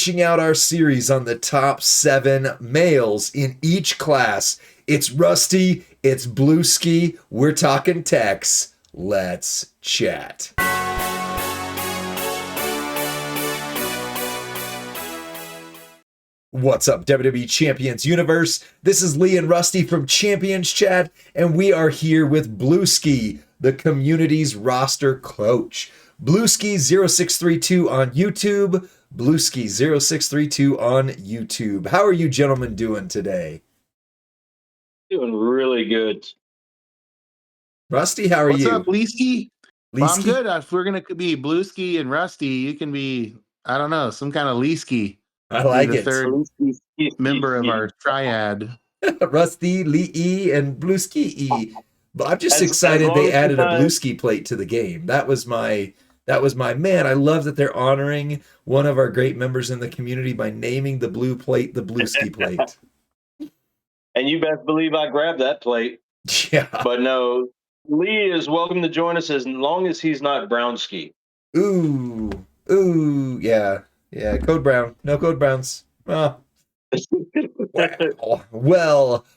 finishing out our series on the top 7 males in each class. It's Rusty, it's Blueski, we're talking Tex. Let's chat. What's up, WWE Champions Universe? This is Lee and Rusty from Champions Chat, and we are here with Blueski, the community's roster coach. Blueski0632 on YouTube, Blueski0632 on YouTube. How are you gentlemen doing today? Doing really good. Rusty, how are you? What's up, Leesky? Well, I'm Leesky? good. If we're going to be Blueski and Rusty, you can be, I don't know, some kind of Leesky. I like the it. third member of our triad. Rusty, Lee, and Blueski. But I'm just excited they added a Blueski plate to the game. That was my man. I love that they're honoring one of our great members in the community by naming the blue plate the Blueski plate. And you best believe I grabbed that plate. Yeah. But no, Lee is welcome to join us as long as he's not Brownski. Ooh, yeah. Code Brown. No Code Browns. Well,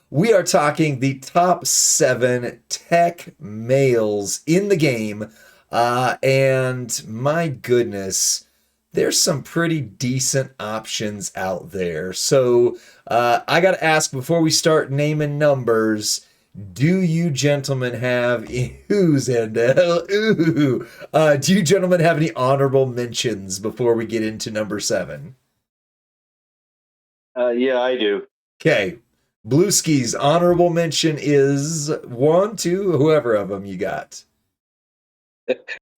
we are talking the top 7 tech males in the game. And my goodness, there's some pretty decent options out there. So I got to ask before we start naming numbers, do you gentlemen have do you gentlemen have any honorable mentions before we get into number 7? Yeah, I do. Okay. Blueski's honorable mention is 1, 2, whoever of them you got.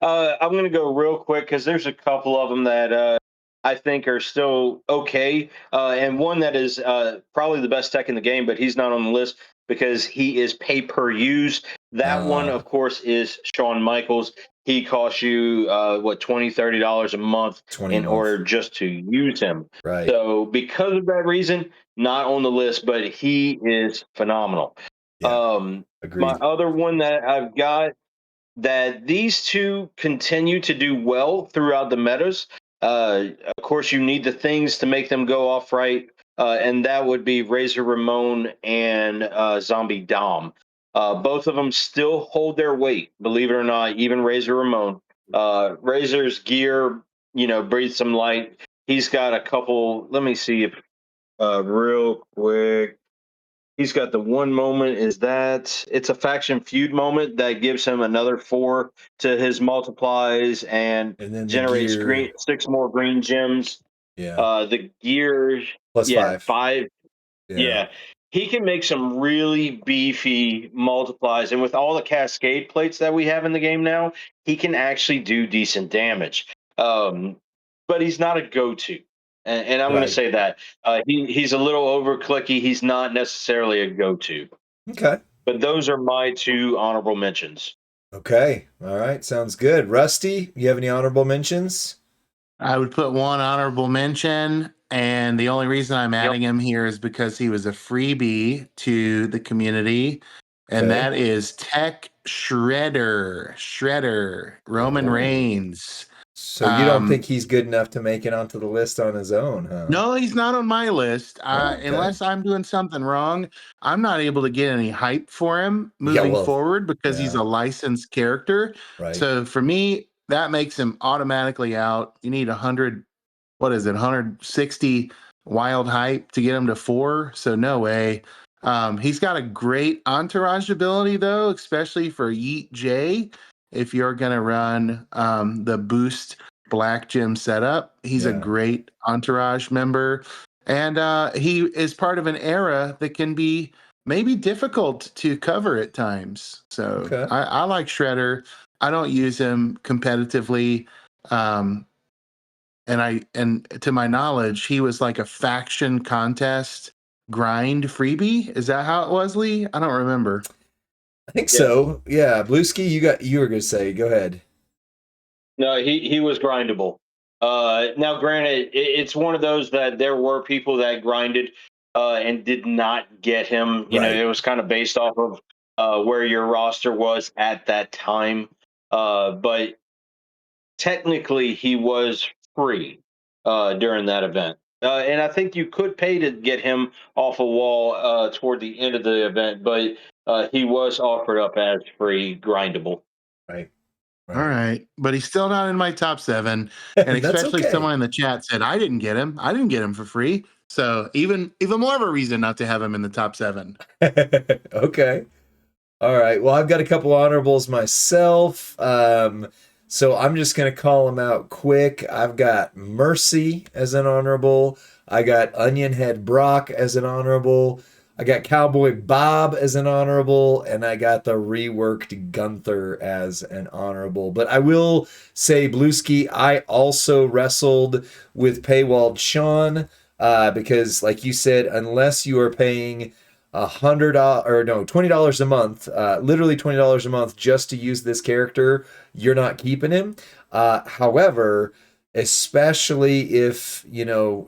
I'm going to go real quick because there's a couple of them that I think are still okay. And one that is probably the best tech in the game, but he's not on the list because he is pay-per-use. That one, of course, is Shawn Michaels. He costs you, $20, $30 a month in order just to use him. Right. So because of that reason, not on the list, but he is phenomenal. Yeah, agreed. My other one that I've got that these two continue to do well throughout the metas. Of course, you need the things to make them go off right, and that would be Razor Ramon and Zombie Dom. Both of them still hold their weight, believe it or not, even Razor Ramon. Razor's gear, breathes some light. He's got a couple, let me see if real quick. He's got the one moment is that it's a faction feud moment that gives him another 4 to his multiplies and then generates 6 more green gems. Yeah. The gear plus 5. Yeah. He can make some really beefy multiplies, and with all the cascade plates that we have in the game now, he can actually do decent damage. But he's not a go-to. And I'm going to say that he's a little over clicky. He's not necessarily a go-to. Okay. But those are my 2 honorable mentions. Okay. All right. Sounds good. Rusty, you have any honorable mentions? I would put one honorable mention, and the only reason I'm adding him here is because he was a freebie to the community, and that is Tech Shredder, Roman Reigns. So you don't think he's good enough to make it onto the list on his own, huh? No, he's not on my list. Unless I'm doing something wrong, I'm not able to get any hype for him moving forward because he's a licensed character. Right. So for me, that makes him automatically out. You need 160 wild hype to get him to 4. So no way. He's got a great entourage ability though, especially for Yeet J. If you're going to run the boost Black Gym setup, he's a great entourage member, and he is part of an era that can be maybe difficult to cover at times. So I like Shredder. I don't use him competitively, and to my knowledge, he was like a faction contest grind freebie. Is that how it was, Lee? I don't remember. I think so. Yeah, Blueski, you were going to say. Go ahead. No, he was grindable. Now, granted, it's one of those that there were people that grinded and did not get him. You know, it was kind of based off of where your roster was at that time. But technically, he was free during that event. And I think you could pay to get him off a wall toward the end of the event, but he was offered up as free grindable. Right. All Right. right, but he's still not in my top 7, and That's especially okay. someone in the chat said I didn't get him. I didn't get him for free. So even more of a reason not to have him in the top 7. Okay. All right. Well, I've got a couple honorables myself. So I'm just going to call them out quick. I've got Mercy as an honorable. I got Onion Head Brock as an honorable. I got Cowboy Bob as an honorable. And I got the reworked Gunther as an honorable. But I will say, Blueski, I also wrestled with Paywalled Sean because, like you said, unless you are paying $100 or no $20 a month, literally $20 a month just to use this character, you're not keeping him. However, especially if you know,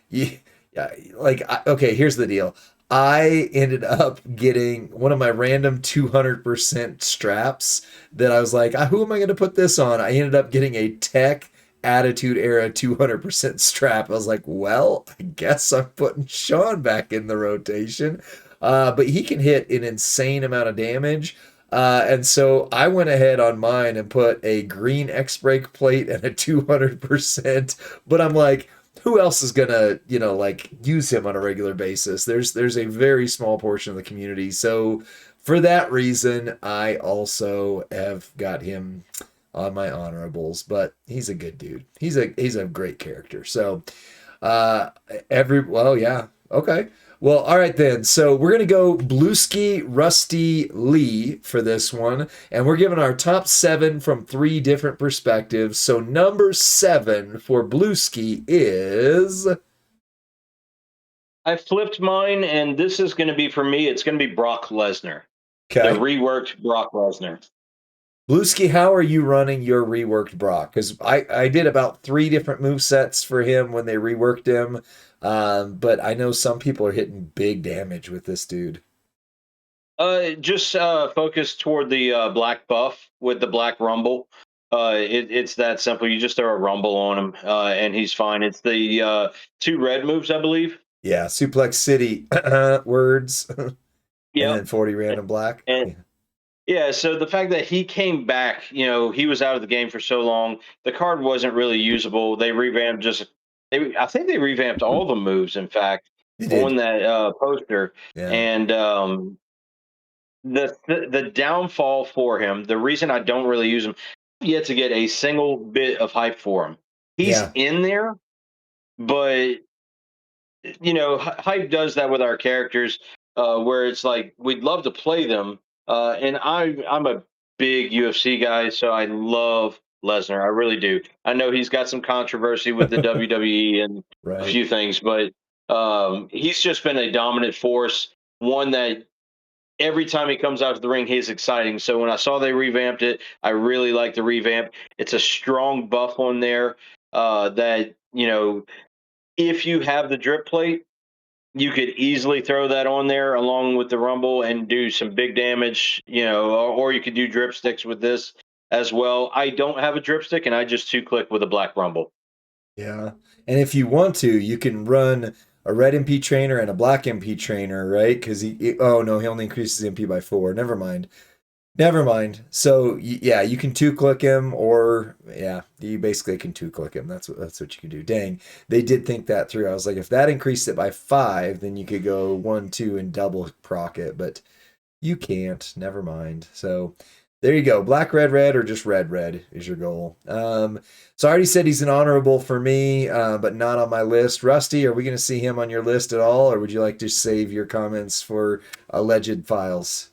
you, okay, here's the deal. I ended up getting one of my random 200% straps that I was like, who am I going to put this on? I ended up getting a Tech Attitude Era 200% strap. I was like, well, I guess I'm putting Sean back in the rotation. But he can hit an insane amount of damage. And so I went ahead on mine and put a green X brake plate and a 200%. But I'm like, who else is gonna, like use him on a regular basis? There's a very small portion of the community. So for that reason, I also have got him on my honorables, but he's a good dude. He's a great character. So well, yeah. Okay. Well, all right then. So we're gonna go Blueski, Rusty, Lee for this one, and we're giving our top 7 from 3 different perspectives. So number 7 for Blueski is I flipped mine, and this is going to be for me. It's going to be Brock Lesnar, the okay. reworked Brock Lesnar. Blueski, how are you running your reworked Brock? Because I did about 3 different move sets for him when they reworked him, but I know some people are hitting big damage with this dude. Just focus toward the black buff with the black rumble. It's that simple. You just throw a rumble on him, and he's fine. It's the 2 red moves, I believe. Yeah, Suplex City words, and then Yep. 40 random black. And Yeah. yeah, so the fact that he came back, he was out of the game for so long. The card wasn't really usable. They revamped I think they revamped all the moves, in fact, You did. on that poster. Yeah. And the downfall for him, the reason I don't really use him, yet to get a single bit of hype for him. He's Yeah. in there, but hype does that with our characters, where it's like we'd love to play them, and I'm a big UFC guy, so I love Lesnar. I really do. I know he's got some controversy with the WWE and a Right. few things, but he's just been a dominant force. One that every time he comes out to the ring, he's exciting. So when I saw they revamped it, I really like the revamp. It's a strong buff on there that if you have the drip plate, you could easily throw that on there along with the rumble and do some big damage, or you could do drip sticks with this as well. I don't have a drip stick, and I just 2-click with a black rumble. Yeah. And if you want to, you can run a red MP trainer and a black MP trainer, right? Because oh no, he only increases MP by 4. Never mind. Never mind. So yeah, you can 2-click him, or yeah, you basically can 2-click him. That's what you can do. Dang, they did think that through. I was like, if that increased it by 5, then you could go 1, 2, and double proc it, but you can't. Never mind. So there you go. Black, red, or just red is your goal. So I already said he's an honorable for me, but not on my list. Rusty, are we going to see him on your list at all, or would you like to save your comments for alleged files?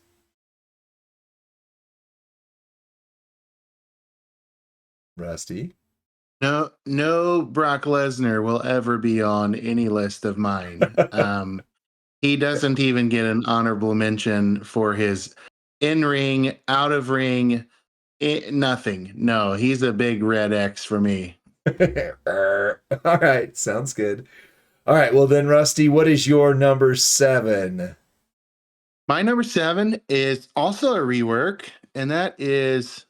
Rusty. No, Brock Lesnar will ever be on any list of mine. He doesn't even get an honorable mention for his in-ring, out of ring, nothing. No, he's a big red X for me. All right, sounds good. All right, well then, Rusty, what is your number 7? My number 7 is also a rework, and that is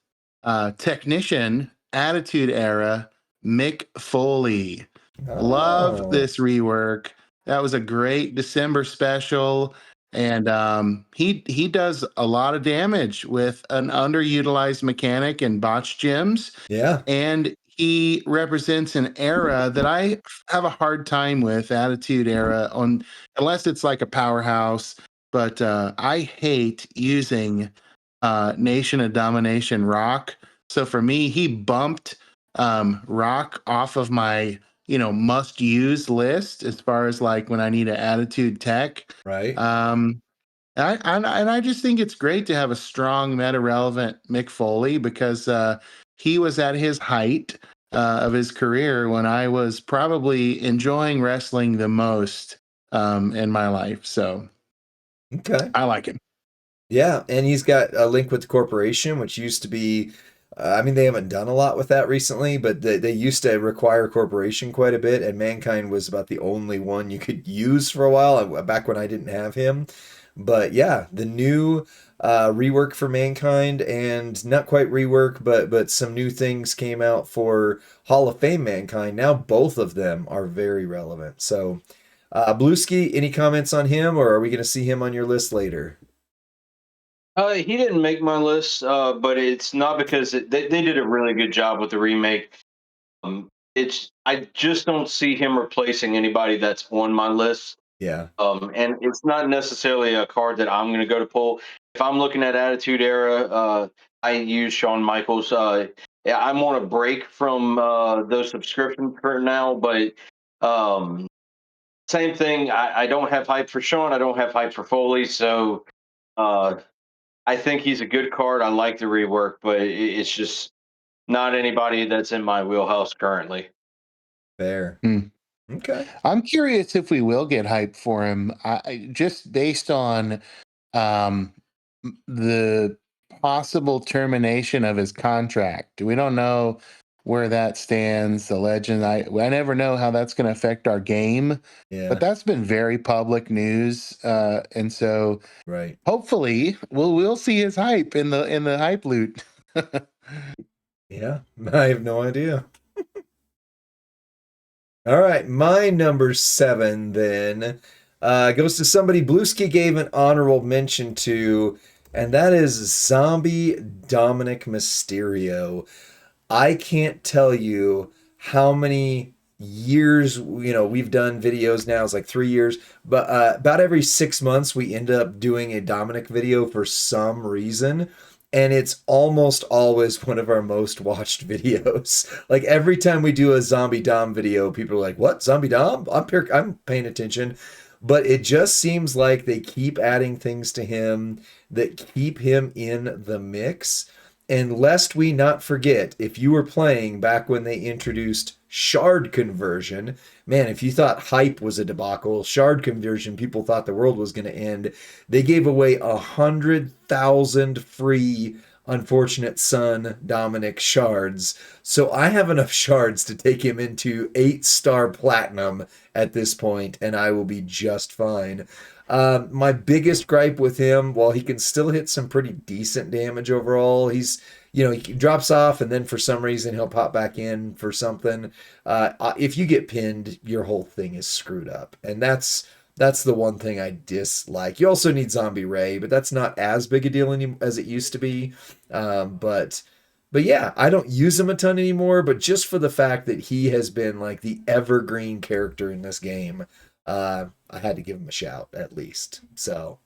Technician Attitude Era Mick Foley. Love Oh, this rework. That was a great December special, and he does a lot of damage with an underutilized mechanic in botch gyms, yeah, and he represents an era that I have a hard time with, Attitude Era, on unless it's like a powerhouse. But I hate using Nation of Domination Rock. So for me, he bumped Rock off of my must use list as far as like when I need an attitude tech. right. Um, and I just think it's great to have a strong meta relevant Mick Foley because he was at his height of his career when I was probably enjoying wrestling the most in my life. So Okay. I like him. Yeah, and he's got a link with the corporation, which used to be, I mean, they haven't done a lot with that recently, but they used to require corporation quite a bit, and Mankind was about the only one you could use for a while, back when I didn't have him. But yeah, the new rework for Mankind, and not quite rework, but some new things came out for Hall of Fame Mankind. Now both of them are very relevant. So, Blueski, any comments on him, or are we going to see him on your list later? He didn't make my list, but it's not because they did a really good job with the remake. It's I just don't see him replacing anybody that's on my list. Yeah. And it's not necessarily a card that I'm going to go to pull. If I'm looking at Attitude Era, I use Shawn Michaels. Yeah, I'm on a break from those subscriptions for now, but um, same thing. I don't have hype for Shawn. I don't have hype for Foley. So uh, I think he's a good card. I like the rework, but it's just not anybody that's in my wheelhouse currently. Fair. Hmm. Okay. I'm curious if we will get hype for him, just based on um, the possible termination of his contract. We don't know where that stands. The legend, I never know how that's going to affect our game, but Yeah. that's been very public news, and so Right. hopefully we'll see his hype in the hype loot. Yeah. I have no idea. All right. My number seven then goes to somebody Blueski gave an honorable mention to, and that is Zombie Dominic Mysterio. I can't tell you how many years, we've done videos now. It's like 3 years, but about every 6 months we end up doing a Dominic video for some reason. And it's almost always one of our most watched videos. Like every time we do a Zombie Dom video, people are like, "What, Zombie Dom?" I'm paying attention, but it just seems like they keep adding things to him that keep him in the mix. And lest we not forget, if you were playing back when they introduced shard conversion, man, if you thought hype was a debacle, shard conversion, people thought the world was going to end. They gave away 100,000 free Unfortunate Son Dominic shards. So I have enough shards to take him into 8-star platinum at this point, and I will be just fine. My biggest gripe with him, while he can still hit some pretty decent damage overall, he drops off and then for some reason he'll pop back in for something. If you get pinned, your whole thing is screwed up, and that's the one thing I dislike. You also need Zombie Ray, but that's not as big a deal as it used to be. But yeah, I don't use him a ton anymore. But just for the fact that he has been like the evergreen character in this game, I had to give him a shout at least. So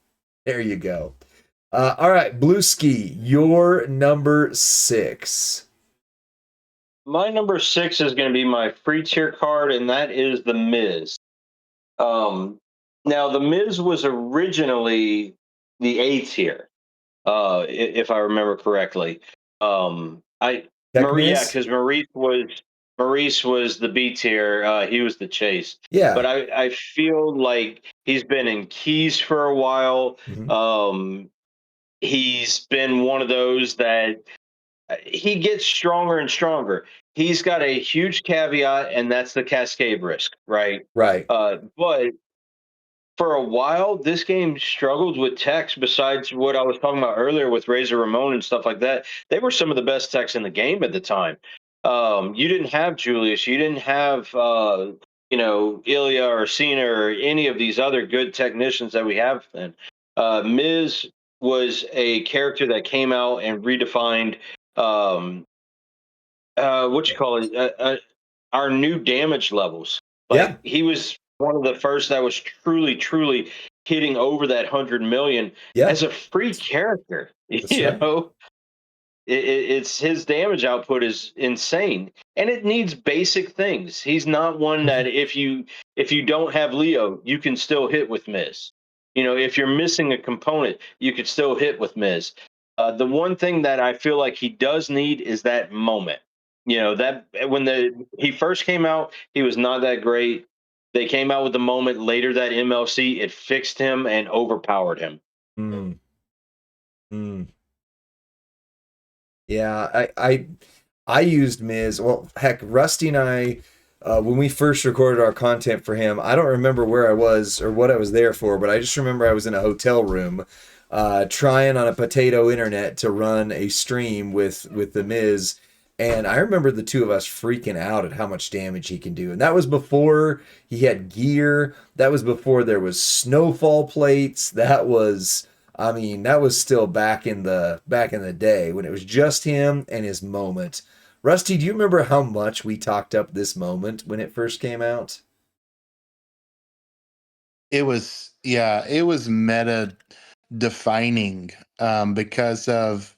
there you go. All right, Blue Ski, your number six. My number six is going to be my free tier card, and that is the Miz. Um, Now, the Miz was originally the A tier, if I remember correctly. I Tech Yeah, Miz? because Maurice was the B tier. He was the chase. But Yeah. I feel like he's been in keys for a while. Mhm. Um, he's been one of those that he gets stronger and stronger. He's got a huge caveat, and that's the cascade risk, right? Right. But for a while, this game struggled with techs. Besides what I was talking about earlier with Razor Ramon and stuff like that, they were some of the best techs in the game at the time. You didn't have Julius. You didn't have Ilya or Cena or any of these other good technicians that we have. Then Miz was a character that came out and redefined what you call it our new damage levels. Yeah, Like he was one of the first that was truly hitting over that 100 million yeah, as a free character. that's right. It's his damage output is insane, and it needs basic things. He's not one that if you don't have Leo, you can still hit with Miz. If you're missing a component, you could still hit with Miz. The one thing that I feel like he does need is that moment. That when he first came out, he was not that great. They came out with the moment later that MLC, it fixed him and overpowered him. Mm, mm. Yeah, I used Miz. Well, heck, Rusty and I, when we first recorded our content for him, I don't remember where I was or what I was there for, but I just remember I was in a hotel room, trying on a potato internet to run a stream with the Miz, and I remember the two of us freaking out at how much damage he can do, and that was before he had gear. That was before there was snowfall plates. That was. I mean, that was still back in the day when it was just him and his moment. Rusty, do you remember how much we talked up this moment when it first came out? It was meta defining, because of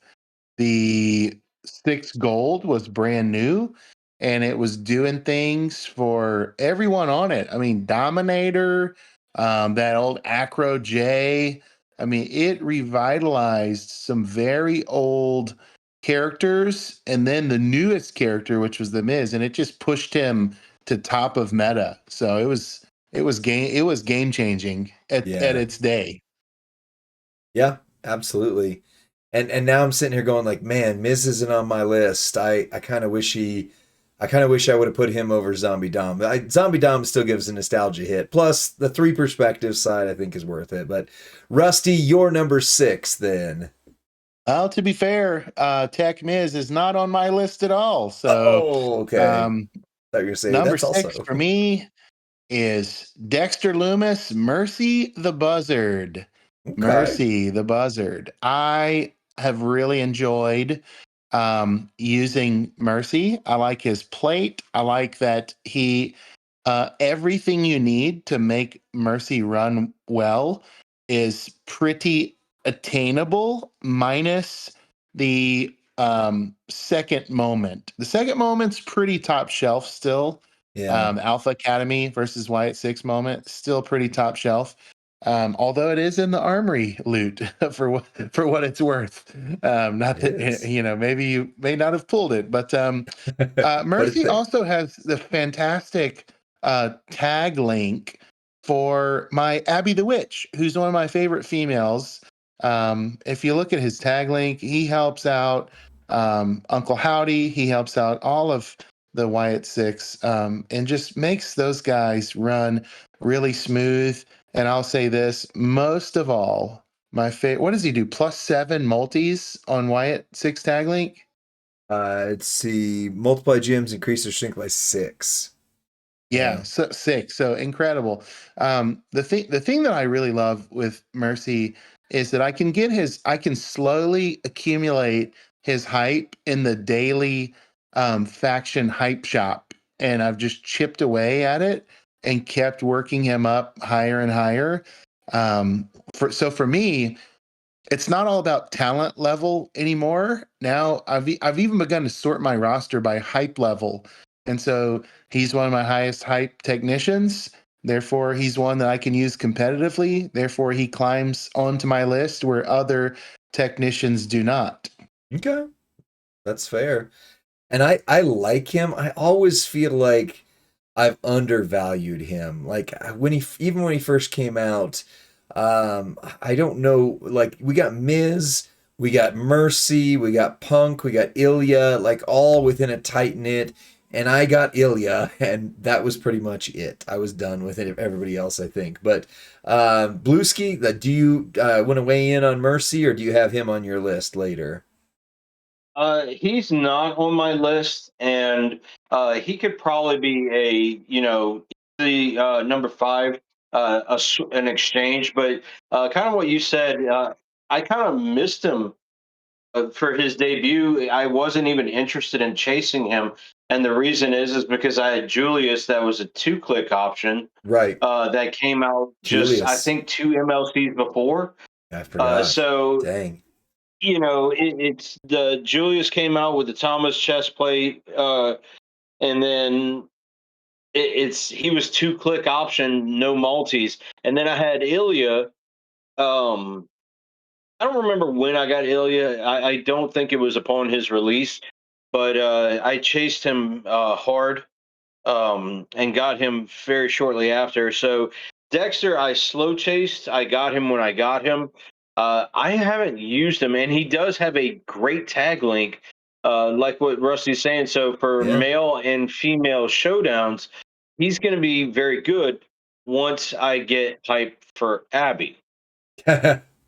the six gold was brand new and it was doing things for everyone on it. I mean, Dominator, that old Acro J. I mean, it revitalized some very old characters and then the newest character, which was the Miz, and it just pushed him to top of meta. So it was game changing at Yeah. its day. Yeah, absolutely. And now I'm sitting here going like, man, Miz isn't on my list. I kind of wish I would have put him over Zombie Dom. Zombie Dom still gives a nostalgia hit. Plus, the three perspective side I think is worth it. But Rusty, you're number 6 then. Well, to be fair, Tech Miz is not on my list at all. So, Oh, okay. um, Thought you were gonna say number that's six also. for me is Dexter Loomis, Mercy the Buzzard. Okay. Mercy the Buzzard. I have really enjoyed using Mercy. I like his plate. I like that everything you need to make Mercy run well is pretty attainable, minus the second moment. The second moment's pretty top shelf still. Yeah. Alpha Academy versus Wyatt Six moment, still pretty top shelf. Although it is in the armory loot for what it's worth. Not It that is. maybe you may not have pulled it, but But it's Mercy there. also has the fantastic tag link for my Abby the Witch, who's one of my favorite females. If you look at his tag link, he helps out Uncle Howdy. He helps out all of the Wyatt Six, and just makes those guys run really smooth. And I'll say this most of all, my favorite. What does he do? +7 multis on Wyatt Six tag link. Let's see. Multiply gems, increase their strength by 6. Yeah, Yeah. so 6. So incredible. The thing that I really love with Mercy is that I can slowly accumulate his hype in the daily faction hype shop. And I've just chipped away at it and kept working him up higher and higher. For me, it's not all about talent level anymore. Now I've even begun to sort my roster by hype level. And so he's one of my highest hype technicians. Therefore, he's one that I can use competitively. Therefore, he climbs onto my list where other technicians do not. Okay. That's fair. And I like him. I always feel like I've undervalued him. Like when he first came out, I don't know. Like we got Miz, we got Mercy, we got Punk, we got Ilya, like all within a tight knit. And I got Ilya, and that was pretty much it. I was done with it. Everybody else, I think. But Blueski, do you want to weigh in on Mercy, or do you have him on your list later? He's not on my list, and he could probably be the number five, an exchange. But kind of what you said, I kind of missed him for his debut. I wasn't even interested in chasing him, and the reason is because I had Julius that was a 2-click option Right. that came out just I Julius. think 2 MLCs before. I forgot. So Dang. it's the Julius came out with the Thomas chest plate, and then it's he was 2-click option, no multis, and then I had Ilya. Um, I don't remember when I got Ilya. I don't think it was upon his release, but I chased him hard and got him very shortly after. So Dexter, I slow chased. I got him when I got him. I haven't used him, and he does have a great tag link, like what Rusty's saying. So for Yeah. male and female showdowns, he's going to be very good once I get hype for Abby.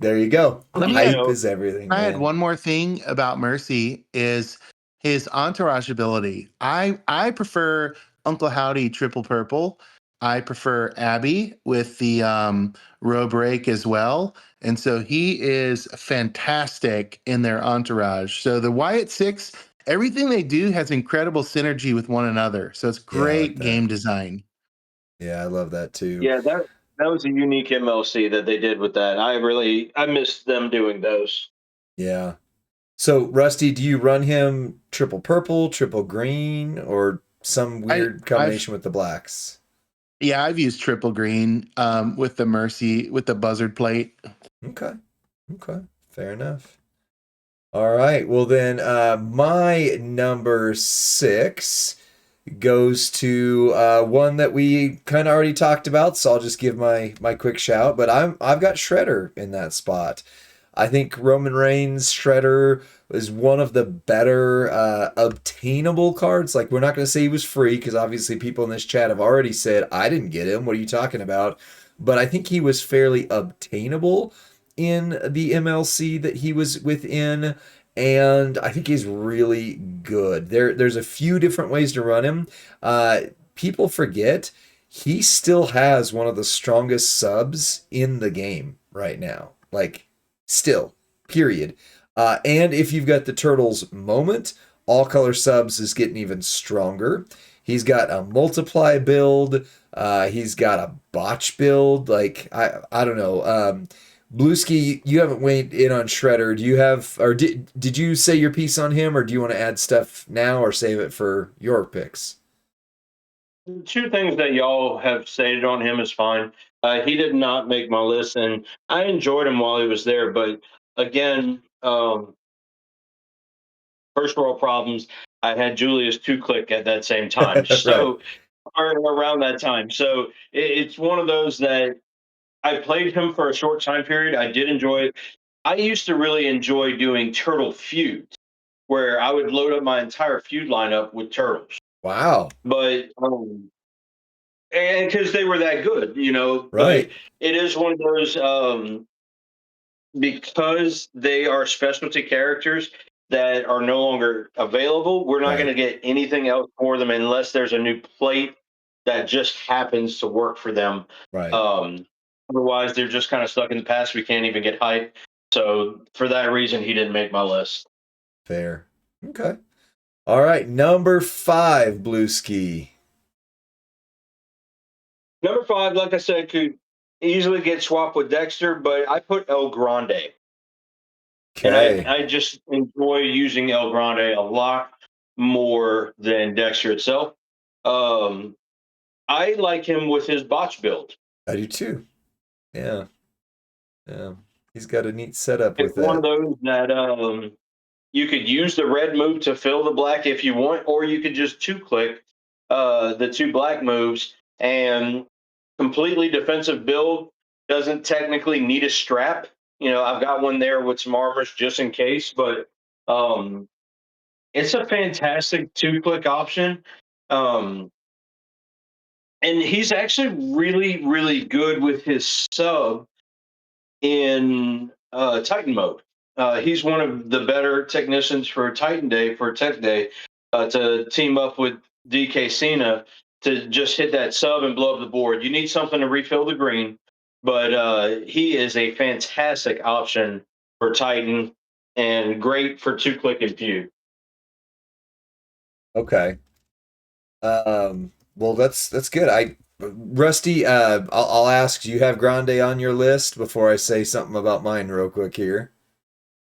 There you go. Let me You add, Hype know, is everything, I had man. one more thing about Mercy is his entourage ability. I prefer Uncle Howdy triple purple. I prefer Abby with the row break as well. And so he is fantastic in their entourage. So the Wyatt Six, everything they do has incredible synergy with one another. So it's Yeah, I like great that. game design. Yeah, I love that too. yeah, that was a unique MLC that they did with that. I missed them doing those. Yeah. So, Rusty, do you run him triple purple, triple green, or some I weird I've combination with the blacks? yeah, I've used triple green with the Mercy with the buzzard plate. Okay. Okay. Fair enough. All right. Well, then, my number 6 goes to one that we kind of already talked about, so I'll just give my quick shout. But I've got Shredder in that spot. I think Roman Reigns Shredder was one of the better obtainable cards. Like, we're not going to say he was free because obviously people in this chat have already said I didn't get him. What are you talking about? But I think he was fairly obtainable in the MLC that he was within, and I think he's really good. There's a few different ways to run him. Uh, People forget he still has one of the strongest subs in the game right now. Like, still, period. And if you've got the Turtles moment, all color subs is getting even stronger. He's got a multiply build. He's got a botch build. Like, I don't know. Blueski, you haven't weighed in on Shredder. Do you have, or did you say your piece on him, or do you want to add stuff now, or save it for your picks? Two things that y'all have stated on him is fine. He did not make my list, and I enjoyed him while he was there. But again, first world problems. I had Julius 2-click at that same time, Right. so or around that time. So it's one of those that I played him for a short time period. I did enjoy it. I used to really enjoy doing turtle feuds, where I would load up my entire feud lineup with turtles. Wow. But and because they were that good, but Right. it is one of those because they are specialty characters that are no longer available. We're not going Right. to get anything else for them unless there's a new plate that just happens to work for them. Right. Um, Otherwise, they're just kind of stuck in the past. We can't even get hype. So for that reason, he didn't make my list. Fair. Okay. All right. Number 5, Blue Ski. Number five, like I said, could easily get swapped with Dexter, but I put El Grande. And Okay. I just enjoy using El Grande a lot more than Dexter itself. Um, I like him with his botch build. I do too. Yeah. Yeah. He's got a neat setup It's with one of that. those that you could use the red move to fill the black if you want, or you could just 2-click the two black moves and completely defensive build. Doesn't technically need a strap. I've got one there with some armors just in case, but um, it's a fantastic 2-click option. Um, and he's actually really, really good with his sub in Titan mode. He's one of the better technicians for Titan Day, for Tech Day, to team up with DK Cena to just hit that sub and blow up the board. You need something to refill the green, but he is a fantastic option for Titan and great for 2-click and feud. Okay. Well, that's good. Rusty, I'll ask, do you have Grande on your list before I say something about mine real quick here?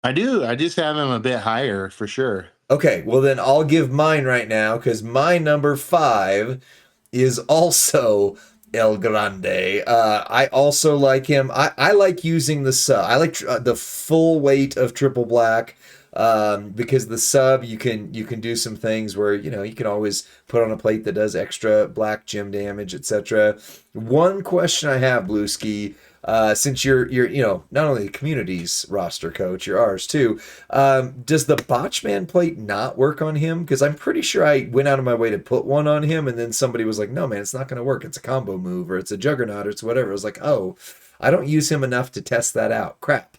I do. I just have him a bit higher for sure. Okay, well then I'll give mine right now because my number 5 is also El Grande. I also like him. I like using the sub. I like the full weight of triple black, because the sub you can do some things where you can always put on a plate that does extra black gem damage, etc. One question I have, Blueski, since you're not only the community's roster coach, you're ours too. Does the Botchman plate not work on him? Because I'm pretty sure I went out of my way to put one on him, and then somebody was like, "No, man, it's not going to work. It's a combo move, or it's a Juggernaut, or it's whatever." I was like, "Oh, I don't use him enough to test that out. Crap."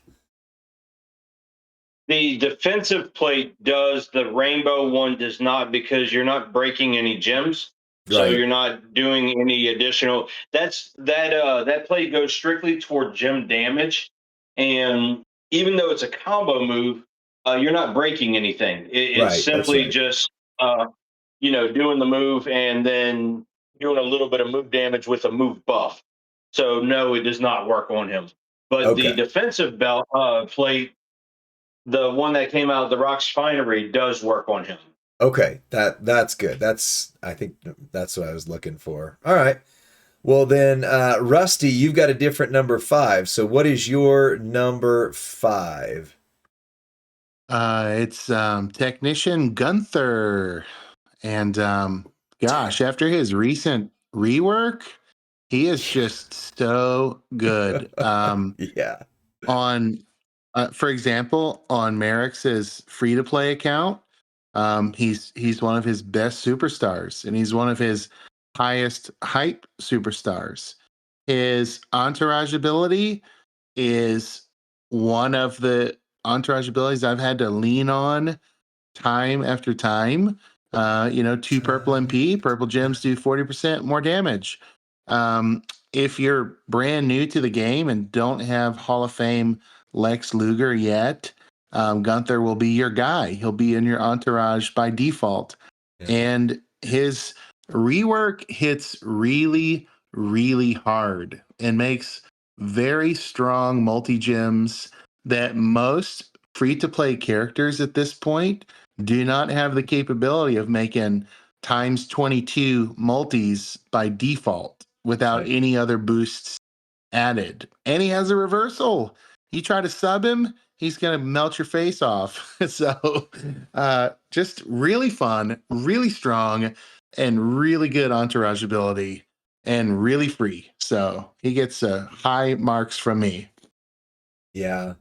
The defensive plate does, the rainbow one does not, because you're not breaking any gems. So Right, you're not doing any additional. That plate goes strictly toward gem damage. And even though it's a combo move, you're not breaking anything. It's right. That's simply right. just doing the move and then doing a little bit of move damage with a move buff. So no, it does not work on him. But the Okay, defensive belt plate, the one that came out of the Rock's Finery, does work on him. okay. That's good. I think that's what I was looking for. All right. Well then, Rusty, you've got a different number 5. So what is your number 5? It's technician Gunther. And gosh, after his recent rework, he is just so good. Yeah. On For example, on Merrick's free to play account, he's one of his best superstars, and he's one of his highest hype superstars. His entourage ability is one of the entourage abilities I've had to lean on time after time. Two purple MP, purple gems do 40% more damage. Um, if you're brand new to the game and don't have Hall of Fame Lex Luger yet, Gunther will be your guy. He'll be in your entourage by default. Yeah. And his rework hits really, really hard and makes very strong multi gems that most free to play characters at this point do not have the capability of making times 22 multis by default without Right. any other boosts added. And he has a reversal. You try to sub him, he's going to melt your face off. So, just really fun, really strong, and really good entourage ability, and really free. So, he gets high marks from me. Yeah.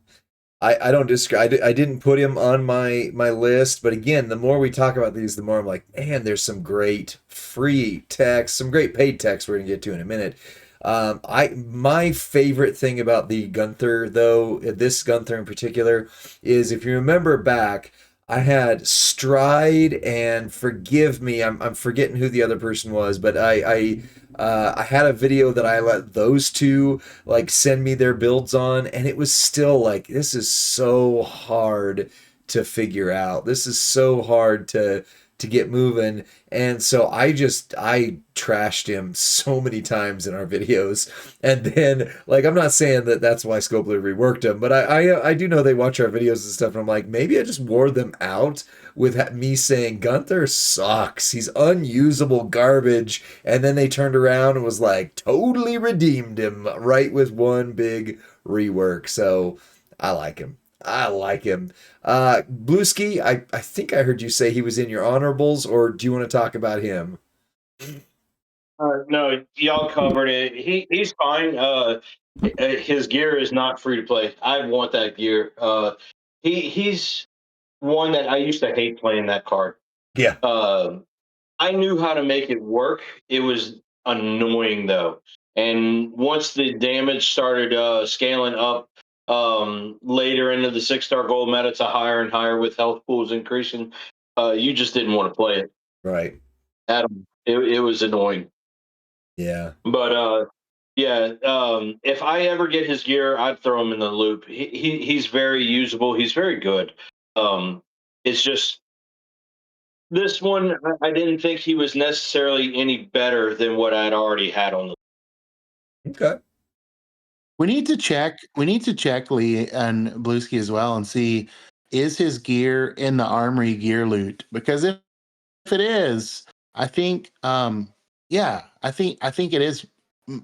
I don't disagree. I didn't put him on my list, but again, the more we talk about these, the more I'm like, man, there's some great free text, some great paid text we're gonna get to in a minute. I My favorite thing about the Gunther, though, this Gunther in particular, is if you remember back, I had Stride and forgive me, I'm forgetting who the other person was, but I had a video that I let those two like send me their builds on, and it was still like, this is so hard to figure out. This is so hard to get moving. And so I trashed him so many times in our videos. And then, like, I'm not saying that that's why Scopely reworked him, but I do know they watch our videos and stuff, and I'm like, maybe I just wore them out with me saying Gunther sucks. He's unusable garbage. And then they turned around and was like, totally redeemed him right with one big rework. So I like him. I like him. Blueski, I think I heard you say he was in your honorables, or do you want to talk about him? No, y'all covered it. He's fine. His gear is not free to play. I want that gear. He's one that I used to hate playing that card. Yeah. Uh, I knew how to make it work. It was annoying though. And once the damage started scaling up, later into the 6-star gold meta to higher and higher with health pools increasing, you just didn't want to play it. Right. Adam, it was annoying. Yeah. But yeah, if I ever get his gear, I'd throw him in the loop. He's very usable. He's very good. It's just this one, I didn't think he was necessarily any better than what I'd already had on the. Okay. We need to check. We need to check Lee and Bluesky as well and see, is his gear in the armory gear loot? Because if it is, I think yeah, I think it is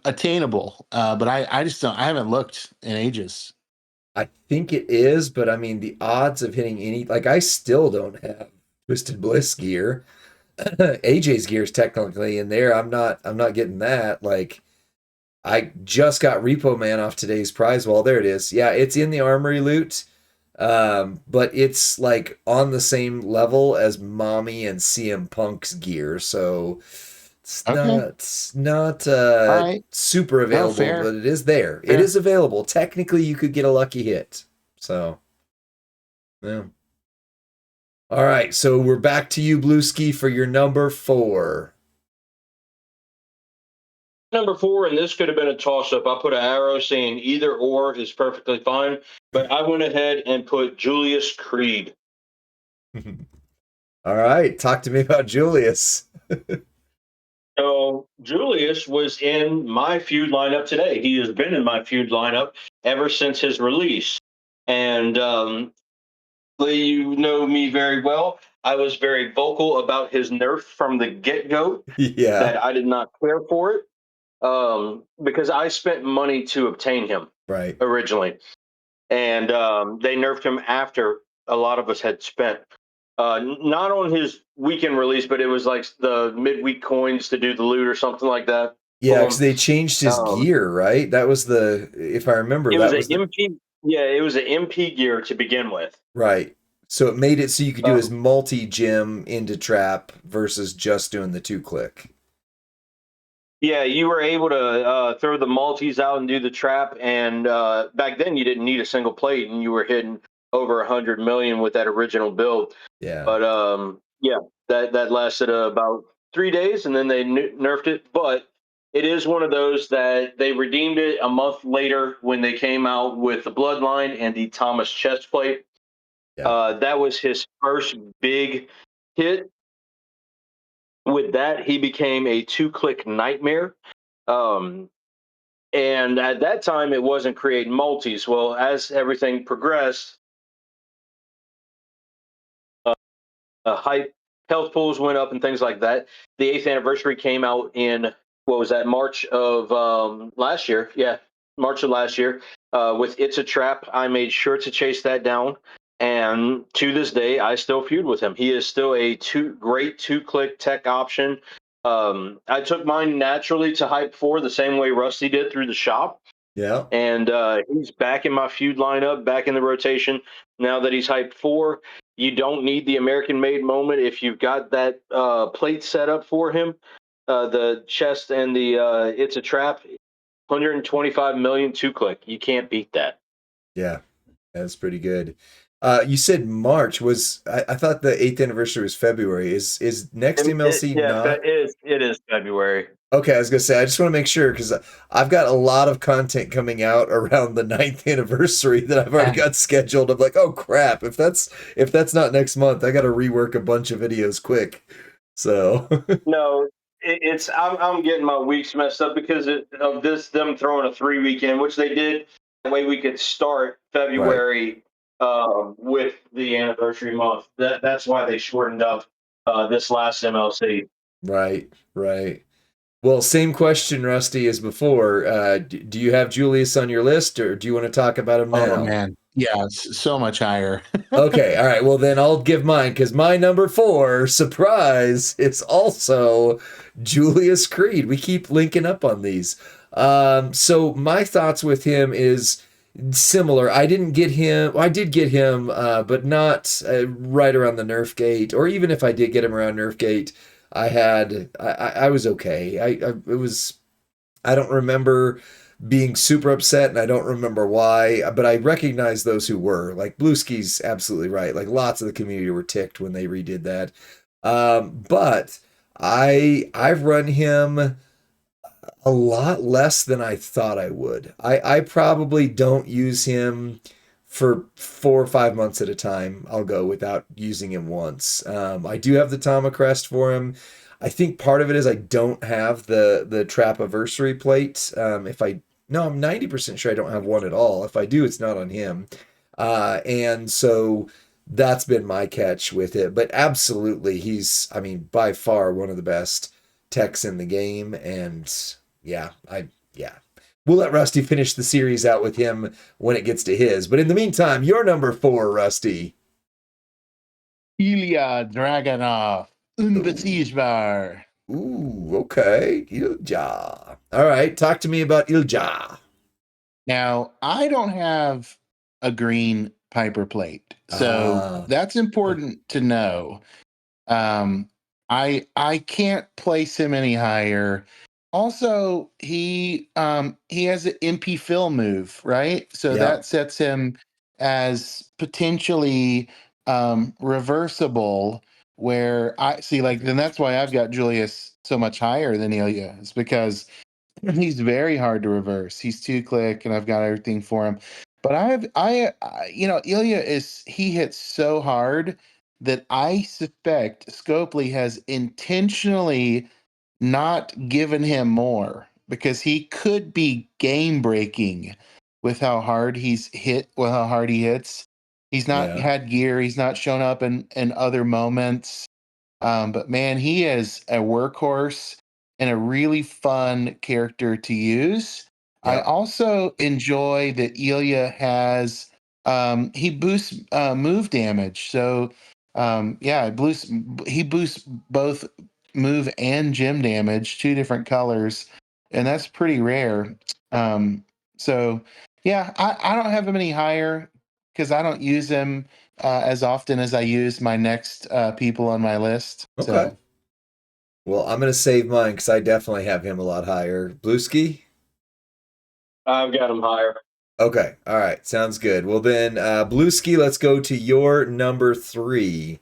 attainable. But I just don't. I haven't looked in ages. I think it is, but I mean the odds of hitting any, like, I still don't have Twisted Bliss gear. AJ's gear is technically in there. I'm not getting that. Like, I just got Repo Man off today's prize wall. There it is. Yeah, it's in the armory loot. But it's like on the same level as Mommy and CM Punk's gear, so it's Okay. not All right. super No, available, fair. but it is there. It Fair. is available. Technically, you could get a lucky hit. So, yeah. All right, so we're back to you, Blueski, for your number 4. Number 4, and this could have been a toss-up. I put an arrow saying either or is perfectly fine, but I went ahead and put Julius Creed. All right, talk to me about Julius. So Julius was in my feud lineup today. He has been in my feud lineup ever since his release. And Lee, you know me very well. I was very vocal about his nerf from the get-go, Yeah, that I did not care for it, because I spent money to obtain him right. originally. And they nerfed him after a lot of us had spent. Not on his weekend release, but it was like the midweek coins to do the loot or something like that. Yeah, because they changed his gear, right? That was if I remember, It was that an was MP. Yeah, it was an MP gear to begin with. right. So it made it so you could do his Um, multi-gem into trap versus just doing the 2-click. yeah, you were able to throw the multis out and do the trap, and back then you didn't need a single plate, and you were hitting over 100 million with that original build. Yeah. But yeah, that lasted about 3 days, and then they nerfed it. But it is one of those that they redeemed it a month later when they came out with the Bloodline and the Thomas chest plate. Yeah. That was his first big hit. With that, he became a 2-click nightmare. Um, and at that time, it wasn't creating multis. Well, as everything progressed, hype, health pools went up and things like that. The 8th anniversary came out in, what was that, March of last year? Yeah, March of last year. With It's a Trap, I made sure to chase that down. And to this day, I still feud with him. He is still a great 2-click tech option. I took mine naturally to Hype 4 the same way Rusty did through the shop. Yeah. And he's back in my feud lineup, back in the rotation. Now that he's Hype 4, you don't need the American made moment if you've got that plate set up for him. The chest and the It's a Trap, 125 million 2-click. You can't beat that. Yeah. That's pretty good. You said March was. I thought the 8th anniversary was February. Is next MLC not? It is February. Okay, I was gonna say I just want to make sure because I've got a lot of content coming out around the 9th anniversary that I've already got scheduled. I'm like, oh crap! If that's not next month, I got to rework a bunch of videos quick. So No, it's I'm getting my weeks messed up because of them throwing a 3 weekend, which they did. That way we could start right, February with the anniversary month. That's why they shortened up this last MLC. right. Well, same question, Rusty, as before. Do you have Julius on your list, or do you want to talk about him Oh now? man, yeah, it's so much higher. Okay, all right. Well, then I'll give mine because my number 4, surprise, it's also Julius Creed. We keep linking up on these. So my thoughts with him is similar. I didn't get him. I did get him, but not right around the Nerf gate, or even if I did get him around Nerf gate, I was okay. It was. I don't remember being super upset, and I don't remember why, but I recognize those who were. Like Blueski's absolutely right. Like lots of the community were ticked when they redid that. But I've run him a lot less than I thought I would. I probably don't use him for 4 or 5 months at a time. I'll go without using him once. I do have the Tama Crest for him. I think part of it is I don't have the Trap Anniversary plate. If I No, I'm 90% sure I don't have one at all. If I do, it's not on him. And so that's been my catch with it. But absolutely, he's, I mean, by far one of the best techs in the game. And yeah. We'll let Rusty finish the series out with him when it gets to his. But in the meantime, your number 4, Rusty. Ilya Dragunov, Ooh, Unbesiegbar. okay. Ilja. All right, talk to me about Ilja. Now, I don't have a green Piper plate, so Ah, that's important to know. Um, I can't place him any higher. Also, he has an MP fill move, right? So yeah, that sets him as potentially reversible. Where I see, like, then that's why I've got Julius so much higher than Ilya, is because he's very hard to reverse. He's 2-click, and I've got everything for him. But Ilya he hits so hard that I suspect Scopely has intentionally not given him more because he could be game breaking with how hard he's hit, with how hard he hits. He's not yeah, had gear. He's not shown up in other moments. But man, he is a workhorse and a really fun character to use. I yeah. also enjoy that Ilya has he boosts move damage. So he boosts both move and gym damage, two different colors, and that's pretty rare. Um, so yeah, I don't have him any higher because I don't use him as often as I use my next people on my list. Okay. So Well, I'm gonna save mine because I definitely have him a lot higher. Blueski? I've got him higher. Okay. All right. Sounds good. Well then, Blueski, let's go to your number 3.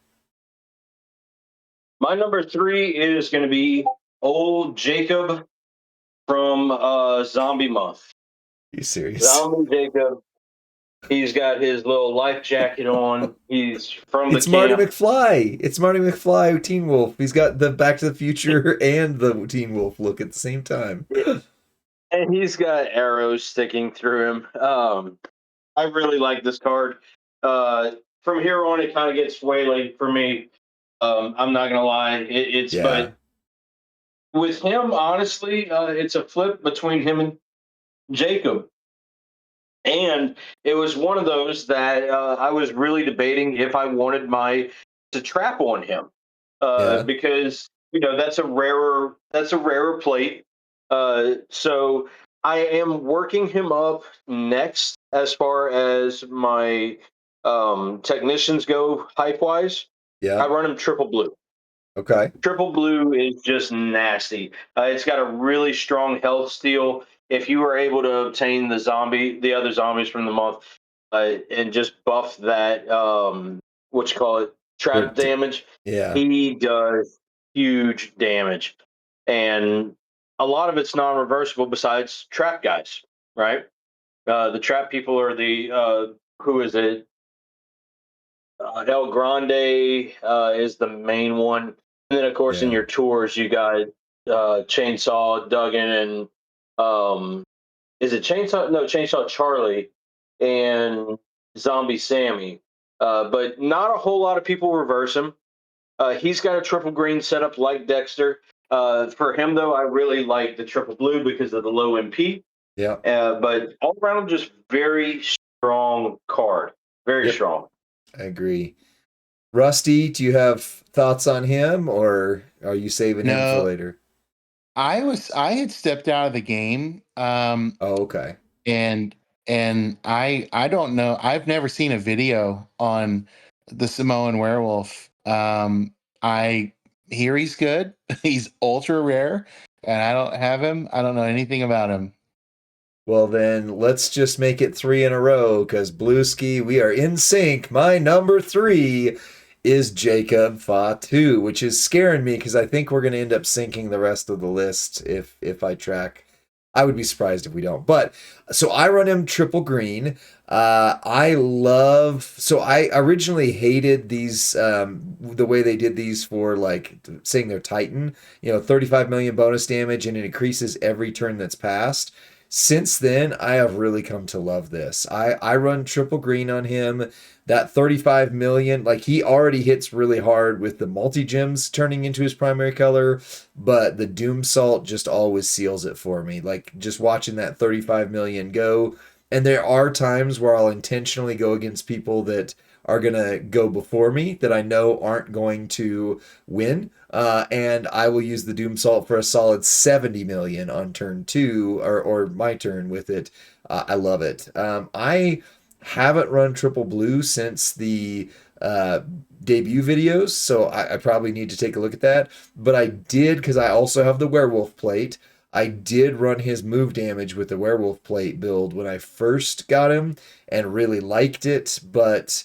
My number 3 is going to be old Jacob from Zombie Month. You serious? Zombie Jacob. He's got his little life jacket on. He's from the It's Marty camp. McFly. It's Marty McFly, Teen Wolf. He's got the Back to the Future and the Teen Wolf look at the same time. And he's got arrows sticking through him. I really like this card. From here on, it kind of gets waylaid for me. I'm not gonna lie. Yeah. But with him, honestly, it's a flip between him and Jacob. And it was one of those that I was really debating if I wanted my to trap on him Yeah. because that's a rarer plate. So I am working him up next as far as my technicians go hype wise. I Yeah. run him triple blue. Okay. Triple blue is just nasty. It's got a really strong health steal. If you were able to obtain the other zombies from the month, and just buff that, what you call it, trap Crit. damage, Yeah. he does huge damage, and a lot of it's non-reversible. Besides trap guys, right? The trap people are the who is it? El Grande is the main one, and then of course in Yeah. your tours you got Chainsaw Duggan and is it Chainsaw? No, Chainsaw Charlie and Zombie Sammy. But not a whole lot of people reverse him. He's got a triple green setup like Dexter. For him though, I really like the triple blue because of the low MP. Yeah. But all around, just very strong card. Very Yep. strong. I agree. Rusty, do you have thoughts on him or are you saving him for no, later? I had stepped out of the game, Oh, okay. and I don't know. I've never seen a video on the Samoan werewolf. I hear he's good. He's ultra rare, and I don't have him. I don't know anything about him. Well, then let's just make it three in a row because Blueski, we are in sync. My number three is Jacob Fatu, which is scaring me because I think we're going to end up syncing the rest of the list if I track. I would be surprised if we don't. But so I run him triple green. So I originally hated these, the way they did these for like saying they're Titan, 35 million bonus damage and it increases every turn that's passed. Since then, I have really come to love this. I run triple green on him. That 35 million, like he already hits really hard with the multi gems turning into his primary color, but the Doom Salt just always seals it for me. Like just watching that 35 million go. And there are times where I'll intentionally go against people that are going to go before me that I know aren't going to win. And I will use the Doom Salt for a solid 70 million on turn two or my turn with it. I love it. I haven't run triple blue since the debut videos, so I probably need to take a look at that. But I did, because I also have the werewolf plate. I did run his move damage with the werewolf plate build when I first got him and really liked it, but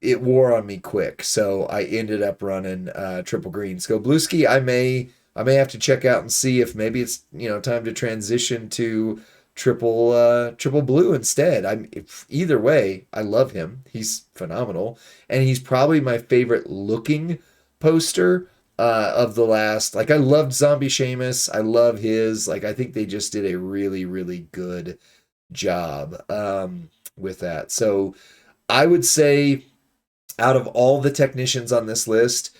it wore on me quick, so I ended up running triple green. So Blueski, I may have to check out and see if maybe it's time to transition to triple blue instead. Either way, I love him. He's phenomenal, and he's probably my favorite looking poster of the last. Like I loved Zombie Seamus. I love his. Like I think they just did a really really good job with that. So I would say out of all the technicians on this list,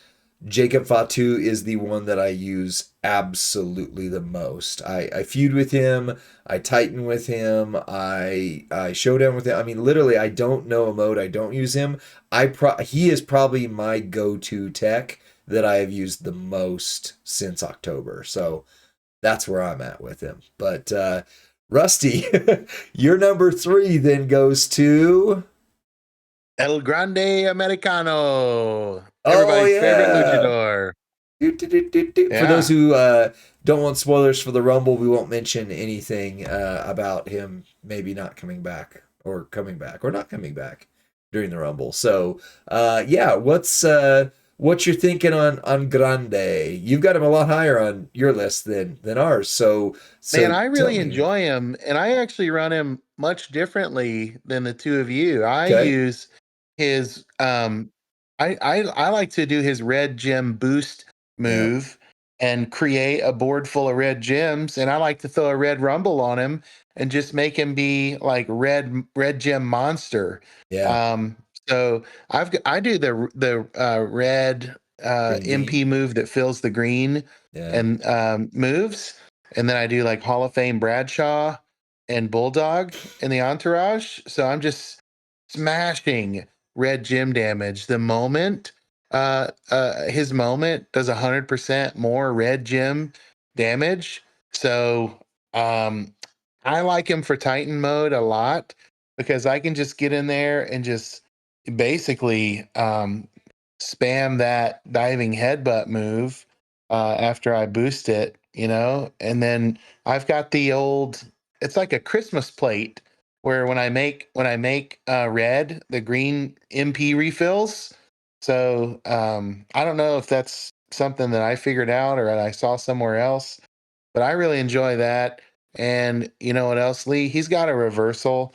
Jacob Fatu is the one that I use absolutely the most. I feud with him, I titan with him, I showdown with him. I mean, literally, I don't know a mode I don't use him. He is probably my go-to tech that I have used the most since October. So that's where I'm at with him. But Rusty, your number three then goes to El Grande Americano, oh everybody's favorite yeah. luchador. For those Yeah. who don't want spoilers for the Rumble, we won't mention anything about him maybe not coming back or coming back or not coming back during the Rumble. So, yeah, what's your thinking on Grande? You've got him a lot higher on your list than ours. So Man, so I tell really me. enjoy him, and I actually run him much differently than the two of you. I Okay. use his I like to do his red gem boost Yeah. move and create a board full of red gems, and I like to throw a red rumble on him and just make him be like red gem monster. Yeah. Um so I do the red Green MP bean. move that fills the green Yeah. and moves, and then I do like Hall of Fame Bradshaw and Bulldog in the entourage. So I'm just smashing red gem damage. The moment his moment does 100% more red gem damage. So um I like him for Titan mode a lot because I can just get in there and just basically spam that diving headbutt move after I boost it, and then I've got the old. It's like a Christmas plate where when I make red, the green MP refills. So I don't know if that's something that I figured out or I saw somewhere else, but I really enjoy that. And you know what else, Lee? He's got a reversal.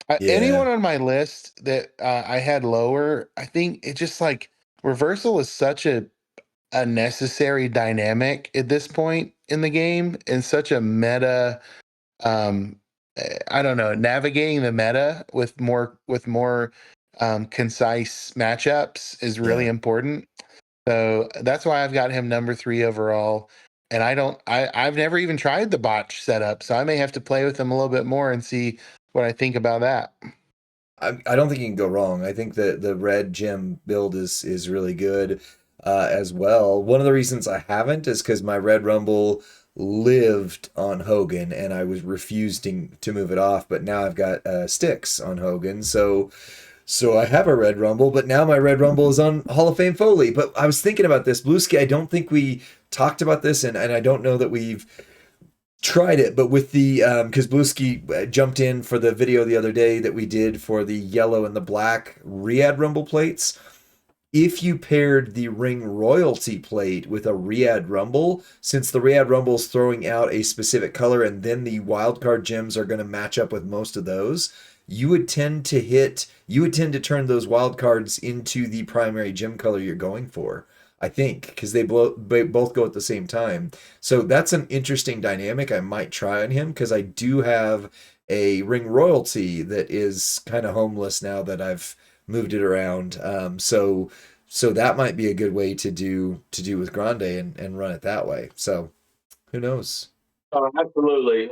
Yeah. Anyone on my list that I had lower, I think it just like reversal is such a necessary dynamic at this point in the game and such a meta um I don't know, navigating the meta with more concise matchups is really Yeah. important. So that's why I've got him number 3 overall. And I've never even tried the botch setup, so I may have to play with him a little bit more and see what I think about that. I don't think you can go wrong. I think that the red gem build is really good as well. One of the reasons I haven't is because my red rumble lived on Hogan and I was refusing to move it off. But now I've got sticks on Hogan, so I have a red rumble. But now my red rumble is on Hall of Fame Foley. But I was thinking about this, Blueski. I don't think we talked about this, and I don't know that we've Tried it, but with the because Blueski jumped in for the video the other day that we did for the yellow and the black Riyadh Rumble plates. If you paired the Ring Royalty plate with a Riyadh Rumble, since the Riyadh Rumble is throwing out a specific color and then the wildcard gems are going to match up with most of those, you would tend to turn those wildcards into the primary gem color you're going for. I think because they both go at the same time. So that's an interesting dynamic I might try on him because I do have a Ring Royalty that is kind of homeless now that I've moved it around. So that might be a good way to do with Grande and run it that way. So who knows? Oh, absolutely.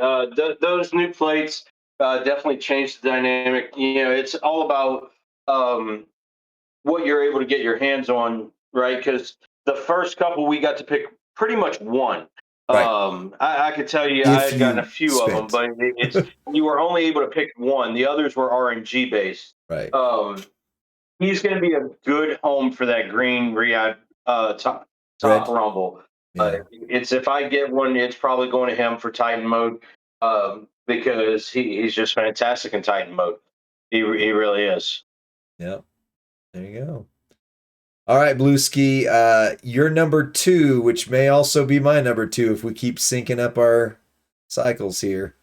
Those new plates definitely changed the dynamic. It's all about um, what you're able to get your hands on, right? Because the first couple we got to pick pretty much one. Right. I could tell you I If had gotten a you few of them, spent. but it's you were only able to pick one. The others were RNG based. Right. Um, he's going to be a good home for that green Riyadh top Red. rumble. Yeah. It's if I get one, it's probably going to him for Titan mode because he's just fantastic in Titan mode. He really is. Yeah. There you go. All right, Blueski. Your number two, which may also be my number two if we keep syncing up our cycles here.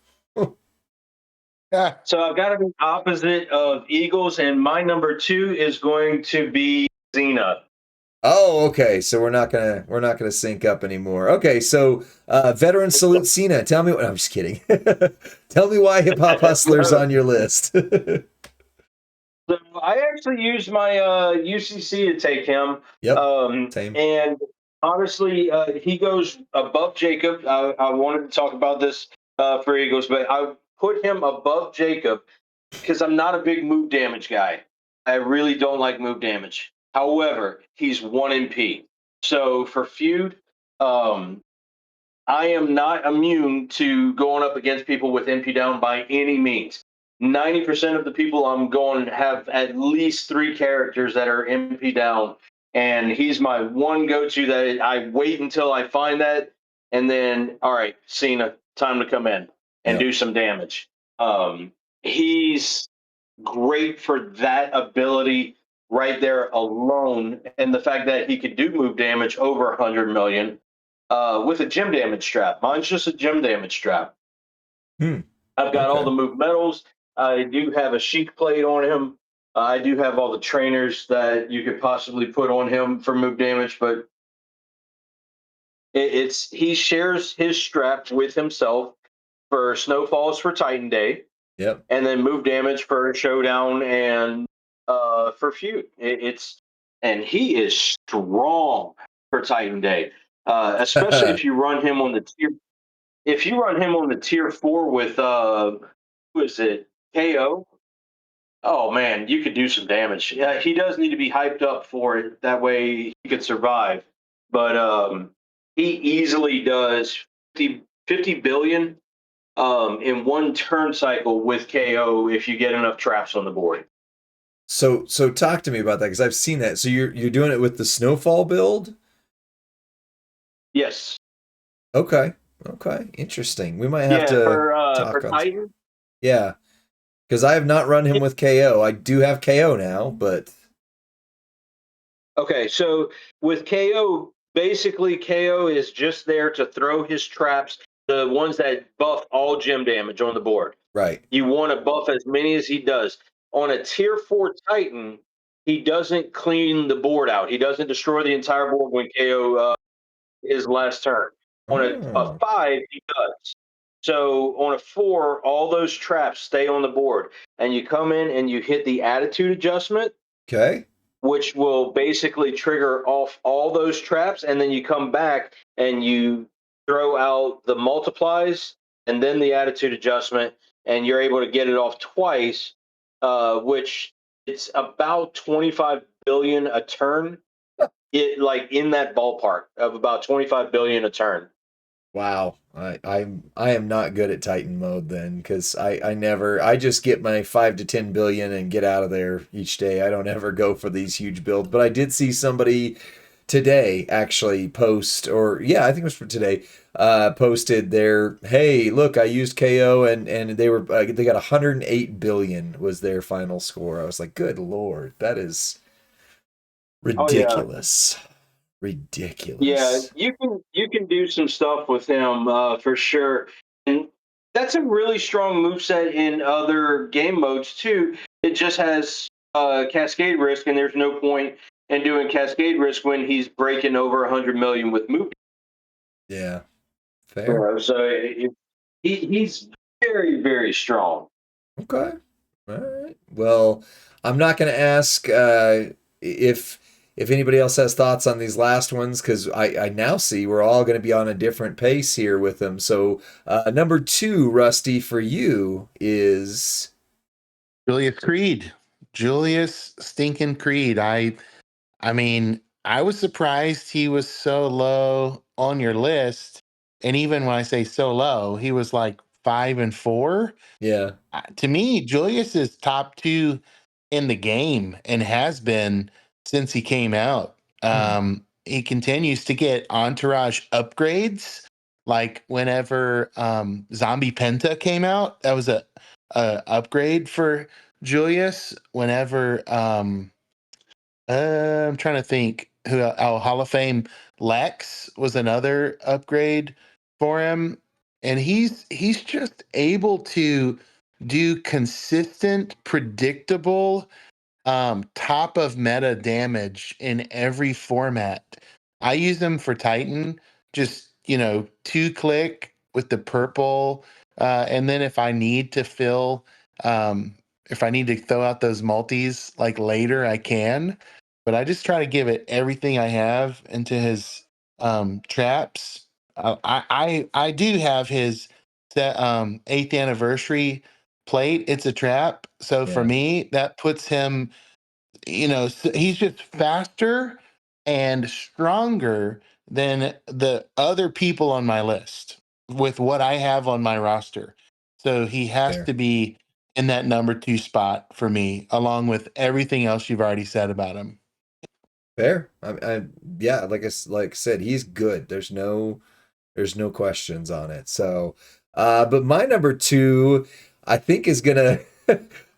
Yeah. So I've got to be opposite of Eagles, and my number two is going to be Xena. Oh, okay. So we're not gonna sync up anymore. Okay, so veteran salute Cena. Tell me what I'm just kidding. Tell me why Hip Hop Hustler's on your list. So I actually used my UCC to take him, Yep. Same. and honestly, he goes above Jacob. I wanted to talk about this for Eagles, but I put him above Jacob because I'm not a big move damage guy. I really don't like move damage. However, he's one MP. So for feud, um, I am not immune to going up against people with MP down by any means. 90% of the people I'm going to have at least three characters that are MP down. And he's my one go to that I wait until I find that. And then, all right, Cena, time to come in and Yep. do some damage. He's great for that ability right there alone. And the fact that he could do move damage over 100 million with a gem damage strap. Mine's just a gem damage strap. Hmm. I've got all Okay. the move metals. I do have a chic plate on him. I do have all the trainers that you could possibly put on him for move damage, but it's he shares his strap with himself for snowfalls for Titan Day, Yep. and then move damage for showdown and for feud. It's and he is strong for Titan Day, especially if you run him on the tier. If you run him on the tier four with who is it, KO? Oh man, you could do some damage. Yeah, he does need to be hyped up for it. That way he could survive. But he easily does 50 billion in one turn cycle with KO if you get enough traps on the board. So talk to me about that because I've seen that. So you're doing it with the snowfall build? Yes. Okay. Okay. Interesting. We might have Yeah, to talk for on. Titan. Yeah, because I have not run him with KO. I do have KO now, but Okay, so with KO, basically KO is just there to throw his traps, the ones that buff all gem damage on the board. right. You want to buff as many as he does. On a tier four Titan, he doesn't clean the board out. He doesn't destroy the entire board when KO his last turn. On a Oh, five, he does. So on a four, all those traps stay on the board, and you come in and you hit the attitude adjustment, okay. which will basically trigger off all those traps, and then you come back and you throw out the multiplies and then the attitude adjustment, and you're able to get it off twice, which it's about 25 billion a turn. It like in that ballpark of about 25 billion a turn. Wow. I am not good at Titan mode then because I just get my 5 to 10 billion and get out of there each day. I don't ever go for these huge builds. But I did see somebody today actually I think it was for today, posted their, hey, look, I used KO, and they got 108 billion was their final score. I was like, good Lord, that is Oh yeah. ridiculous. Yeah, Ridiculous. you can do some stuff with him for sure, and that's a really strong moveset in other game modes too. It just has Cascade Risk, and there's no point in doing Cascade Risk when he's breaking over 100 million with movement. Yeah, fair. So he's very very strong. Okay. All right. Well, I'm not going to ask if anybody else has thoughts on these last ones, because I now see we're all going to be on a different pace here with them. So number 2, Rusty, for you is Julius Creed. Julius stinking Creed. I mean, I was surprised he was so low on your list. And even when I say so low, he was like 5 and 4. yeah, To me, Julius is top 2 in the game and has been since he came out. hmm, He continues to get entourage upgrades. Like whenever Zombie Penta came out, that was a upgrade for Julius. Whenever I'm trying to think who Hall of Fame Lex was another upgrade for him, and he's just able to do consistent, predictable, top of meta damage in every format. I use them for Titan, just 2-click with the purple, and then if I need to throw out those multis like later, I can. But I just try to give it everything I have into his traps. I do have his 8th anniversary plate. It's a trap, so for yeah, me that puts him, he's just faster and stronger than the other people on my list with what I have on my roster. So he has fair. to be in that number 2 spot for me, along with everything else you've already said about him. Fair. Yeah, like I said, he's good. There's no questions on it. So, but my number 2, I think is gonna.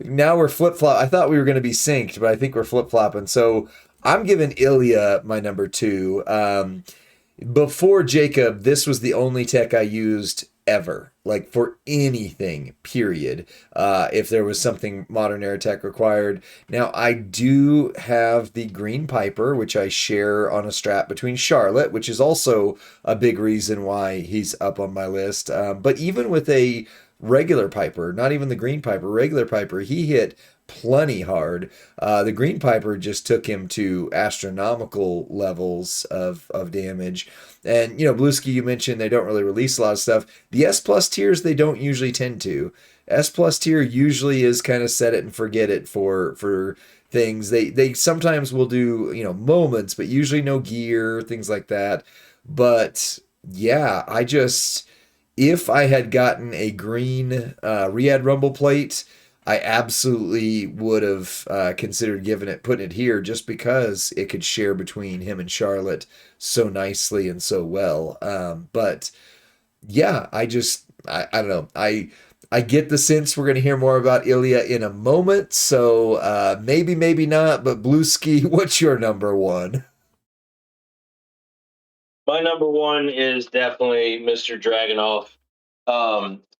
Now we're flip flop. I thought we were gonna be synced, but I think we're flip flopping. So I'm giving Ilya my number 2. Before Jacob, this was the only tech I used ever, like for anything, period. If there was something modern era tech required. Now, I do have the Green Piper, which I share on a strap between Charlotte, which is also a big reason why he's up on my list. But even with a regular Piper, not even the Green Piper, regular Piper, he hit plenty hard. The Green Piper just took him to astronomical levels of damage. And, Bluesky, you mentioned they don't really release a lot of stuff. The S plus tiers, they don't usually tend to. S plus tier usually is kind of set it and forget it for things. They sometimes will do, moments, but usually no gear, things like that. But yeah, if I had gotten a green Riyadh Rumble plate, I absolutely would have considered putting it here, just because it could share between him and Charlotte so nicely and so well. But yeah, I don't know. I get the sense we're going to hear more about Ilya in a moment. So maybe not. But Blueski, what's your number 1? My number 1 is definitely Mr. Dragunov.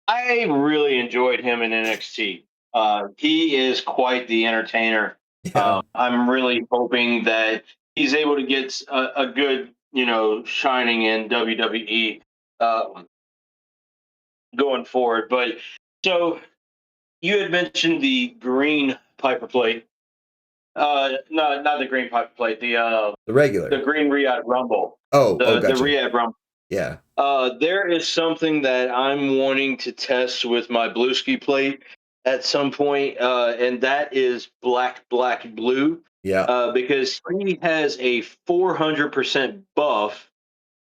I really enjoyed him in NXT. He is quite the entertainer. Yeah, I'm really hoping that he's able to get a good, shining in WWE going forward. But so you had mentioned the green Piper plate. No, not the green Piper plate. the The regular. green Riyadh Rumble. Oh, The gotcha. Riyadh Rumble. Yeah, There is something that I'm wanting to test with my Blueski plate at some point, and that is black, blue, yeah, because he has a 400% buff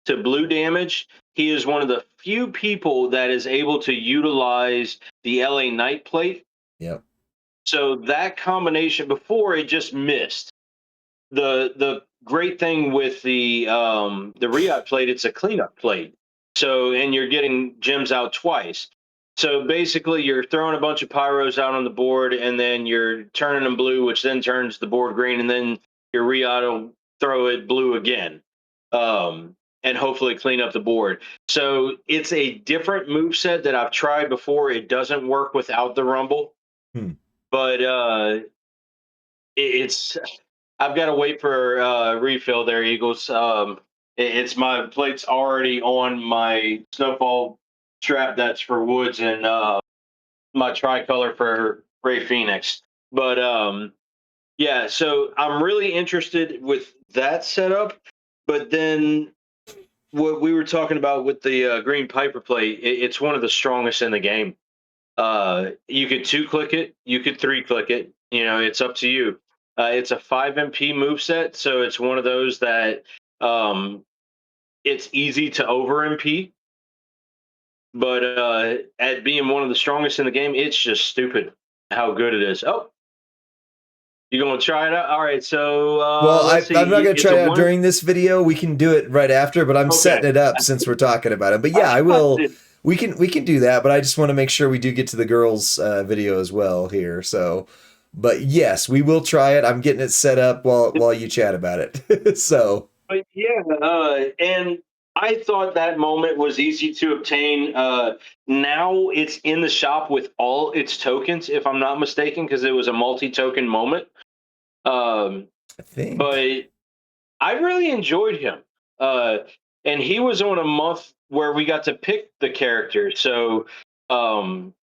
to blue damage. He is one of the few people that is able to utilize the LA Knight plate. yeah. So that combination, before it just missed. The great thing with the Riot plate, it's a cleanup plate. So, and you're getting gems out twice. So basically, you're throwing a bunch of pyros out on the board, and then you're turning them blue, which then turns the board green, and then your Riot will throw it blue again, and hopefully clean up the board. So it's a different move set that I've tried before. It doesn't work without the Rumble, Hmm. but it's I've got to wait for refill there, Eagles. It's my plate's already on my snowfall trap that's for Woods and my tricolor for Ray Phoenix. But yeah, so I'm really interested with that setup. But then what we were talking about with the Green Piper plate, it's one of the strongest in the game. You could 2-click it, you could 3-click it. You know, it's up to you. It's a 5 MP move set, so it's one of those that it's easy to over MP. But at being one of the strongest in the game, it's just stupid how good it is. Oh, you gonna try it out? All right, so Well, let's I'm not see. going to It's try a it out one. during this video. We can do it right after, but I'm Okay. setting it up since we're talking about it. But yeah, I will. We can do that, but I just want to make sure we do get to the girls' video as well here. So, but yes, we will try it. I'm getting it set up while you chat about it. So, But yeah, and I thought that moment was easy to obtain. Now it's in the shop with all its tokens, if I'm not mistaken, because it was a multi-token moment. Um, I think. but I really enjoyed him. Uh, and he was on a month where we got to pick the character. So um,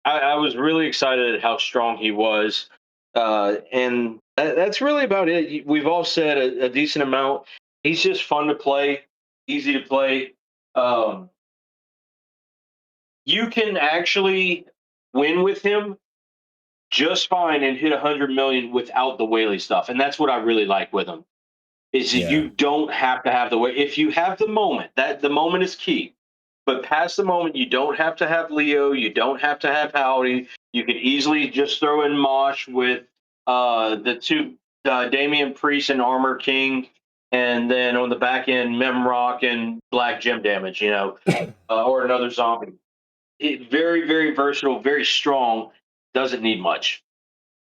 I was really excited at how strong he was. And that's really about it. We've all said a decent amount. He's just fun to play, easy to play. Um, you can actually win with him just fine and hit 100 million without the whaley stuff. And that's what I really like with him. Is that Yeah. you don't have to have the way. If you have the moment, that the moment is key. But past the moment, you don't have to have Leo. You don't have to have Howdy. You could easily just throw in Mosh with the two Damian Priest and Armor King, and then on the back end, Memrock and Black Gem Damage. You know, or another zombie. Very very versatile, very strong. Doesn't need much.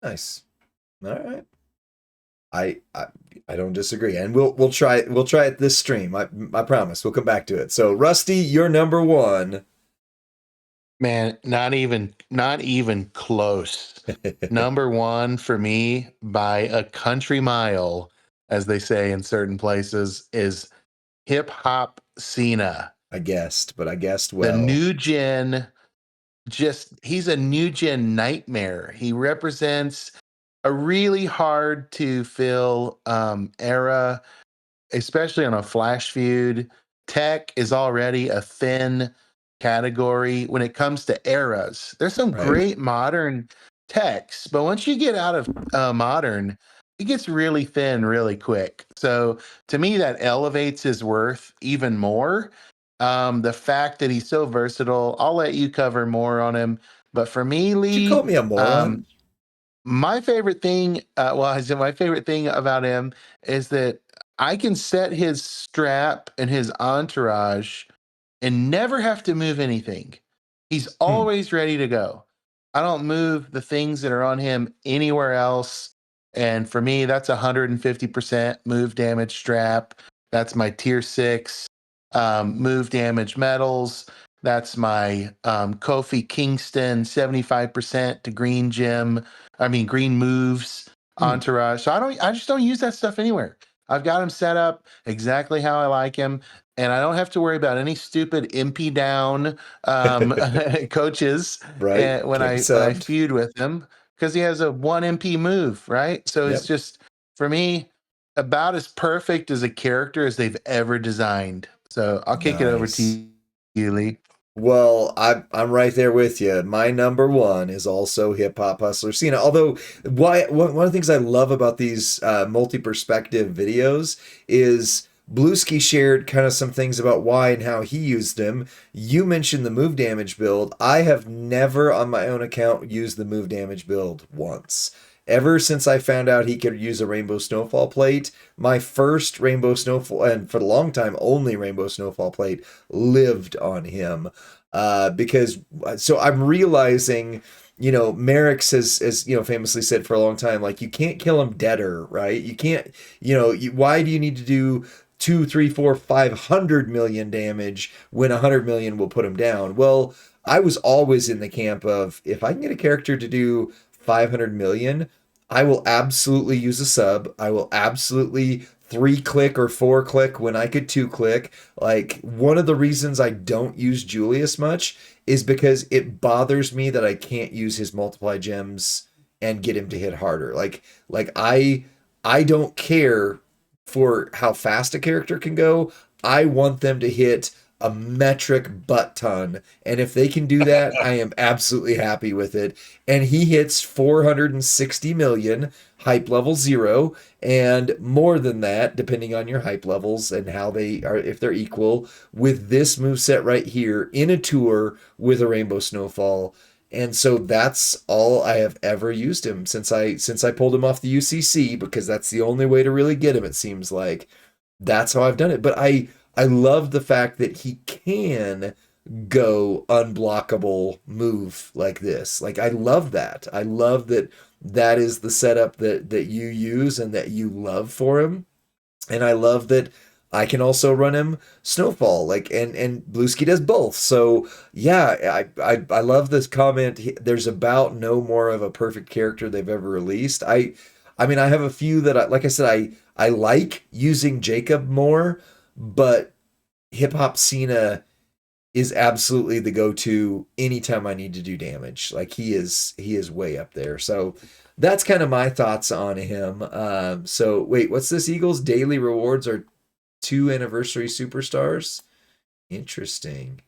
Nice. All right. I, I I don't disagree, and we'll try it this stream. I promise we'll come back to it. So Rusty, you're number one. Man, not even close. Number one for me by a country mile, as they say in certain places, is Hip Hop Cena. I guessed, but I guessed The well. new gen, he's a new gen nightmare. He represents a really hard to fill era, especially on a flash feud. Tech is already a thin category when it comes to eras. There's some Right. great modern techs, but once you get out of modern, it gets really thin really quick. So to me, that elevates his worth even more. The fact that he's so versatile, I'll let you cover more on him. But for me, Did you call Lee, me a moron? my favorite thing, I said my favorite thing about him is that I can set his strap and his entourage and never have to move anything. He's always ready to go. I don't move the things that are on him anywhere else. And for me, that's 150% move damage strap. That's my tier 6 move damage medals. That's my Kofi Kingston 75% to green moves entourage. So I just don't use that stuff anywhere. I've got him set up exactly how I like him, and I don't have to worry about any stupid MP down coaches Right. when Can't be I subbed. feud with him because he has a 1 MP move, right? So it's Yep. just for me about as perfect as a character as they've ever designed. So I'll kick it over to Nice. you, Lee. Well, I'm right there with you. My number one is also Hip Hop Hustler Cena. Although, one of the things I love about these multi-perspective videos is Bluesky shared kind of some things about why and how he used him. You mentioned the move damage build. I have never on my own account used the move damage build once. ever since I found out he could use a Rainbow Snowfall plate, my first Rainbow Snowfall, and for a long time only Rainbow Snowfall plate, lived on him. Because so I'm realizing, Merrick's has famously said for a long time, like, you can't kill him deader, right? You can't, why do you need to do 2, 3, 4, 500 million damage when 100 million will put him down? Well, I was always in the camp of, if I can get a character to do 500 million, I will absolutely use a sub. I will absolutely 3-click or 4-click when I could 2-click. Like, one of the reasons I don't use Julius much is because it bothers me that I can't use his multiply gems and get him to hit harder. Like I don't care for how fast a character can go. I want them to hit a metric butt ton. And if they can do that, I am absolutely happy with it. And he hits 460 million, hype level 0, and more than that, depending on your hype levels and how they are, if they're equal, with this moveset right here in a tour with a Rainbow Snowfall. And so that's all I have ever used him since I pulled him off the UCC, because that's the only way to really get him, it seems like. That's how I've done it. But I love the fact that he can go unblockable move like this. Like, I love that. I love that that is the setup that you use and that you love for him. And I love that I can also run him Snowfall, like, and Blueski does both. So yeah, I love this comment. There's about no more of a perfect character they've ever released. I mean, I have a few that like I said, I like using Jacob more, but Hip Hop Cena is absolutely the go-to anytime I need to do damage. Like, he is way up there. So that's kind of my thoughts on him. So wait, what's this? Eagles daily rewards are 2 anniversary superstars. Interesting.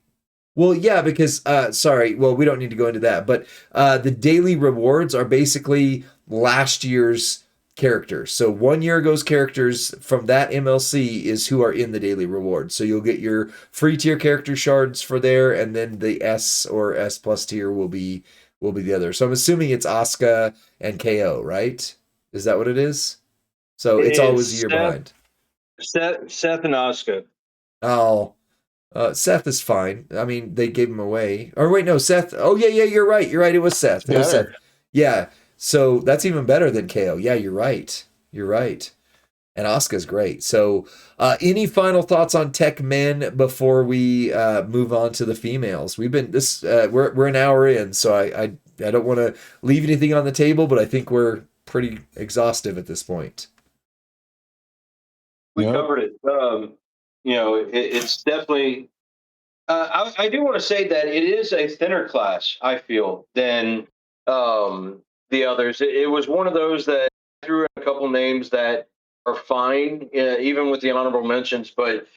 Well, yeah, because sorry, well, we don't need to go into that, but the daily rewards are basically last year's characters. So 1 year ago's characters from that MLC is who are in the daily rewards. So you'll get your free tier character shards for there, and then the S or S plus tier will be the other. So I'm assuming it's Asuka and KO, right? Is that what it is? So it's always a year behind. Seth and Asuka. Oh, Seth is fine. I mean, they gave him away. Or wait, no, Seth. Oh yeah, you're right. You're right. It was Seth. It was Seth. Yeah. So that's even better than KO. Yeah, you're right. You're right. And Asuka's great. So, any final thoughts on tech men before we move on to the females? We've been we're an hour in, so I don't want to leave anything on the table, but I think we're pretty exhaustive at this point. We covered it. It's definitely. I do want to say that it is a thinner class, I feel, than the others. It was one of those that I threw in a couple names that are fine, even with the honorable mentions. But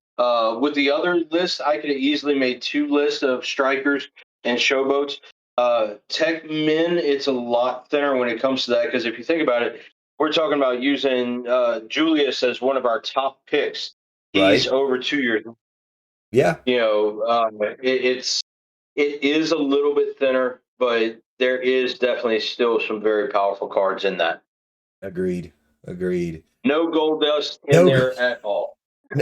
with the other list, I could have easily made 2 lists of strikers and showboats. Tech men, it's a lot thinner when it comes to that, because if you think about it, we're talking about using Julius as one of our top picks. He's Right. over 2 years. Yeah. It is a little bit thinner, but there is definitely still some very powerful cards in that. Agreed. No gold dust in there at all.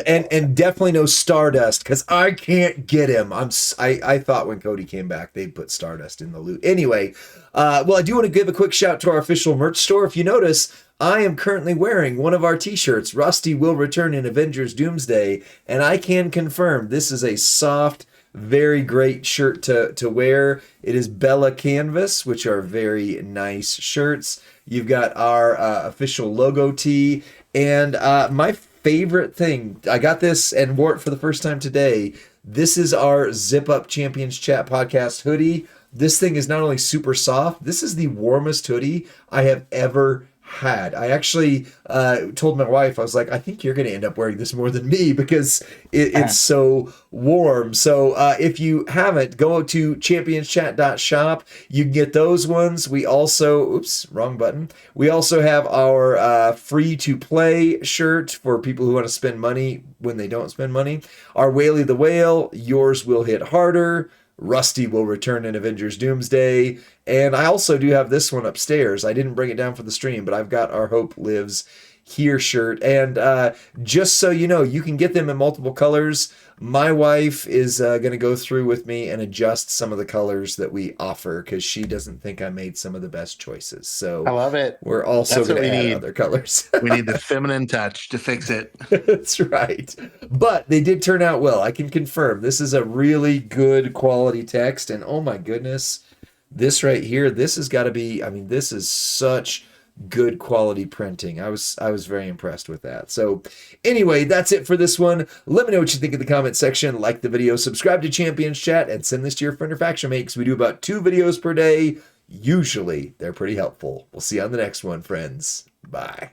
And definitely no Stardust, because I can't get him. I thought when Cody came back they'd put Stardust in the loot. Anyway, well, I do want to give a quick shout to our official merch store. If you notice, I am currently wearing one of our t-shirts. Rusty will return in Avengers Doomsday, and I can confirm this is a soft, very great shirt to wear. It is Bella Canvas, which are very nice shirts. You've got our official logo tee, and my favorite thing, I got this and wore it for the first time today. This is our Zip Up Champions Chat podcast hoodie. This thing is not only super soft, this is the warmest hoodie I have ever had. I actually told my wife, I was like, I think you're going to end up wearing this more than me, because it's so warm. So if you haven't, go to championschat.shop. You can get those ones. We also, oops, wrong button. We also have our free to play shirt for people who want to spend money when they don't spend money. Our Whaley the Whale, yours will hit harder. Rusty will return in Avengers Doomsday. And I also do have this one upstairs. I didn't bring it down for the stream, but I've got Our Hope Lives Here shirt. And just so you know, you can get them in multiple colors. My wife is going to go through with me and adjust some of the colors that we offer because she doesn't think I made some of the best choices. So I love it. we're also going to add other colors. We need the feminine touch to fix it. That's right. But they did turn out well. I can confirm this is a really good quality text. And oh my goodness, this right here, this has got to be, I mean, this is such good quality printing. I was very impressed with that. So anyway, that's it for this one. Let me know what you think in the comment section. Like the video, subscribe to Champions Chat, and send this to your friend or faction mate because we do about 2 videos per day. Usually they're pretty helpful. We'll see you on the next one, friends. Bye.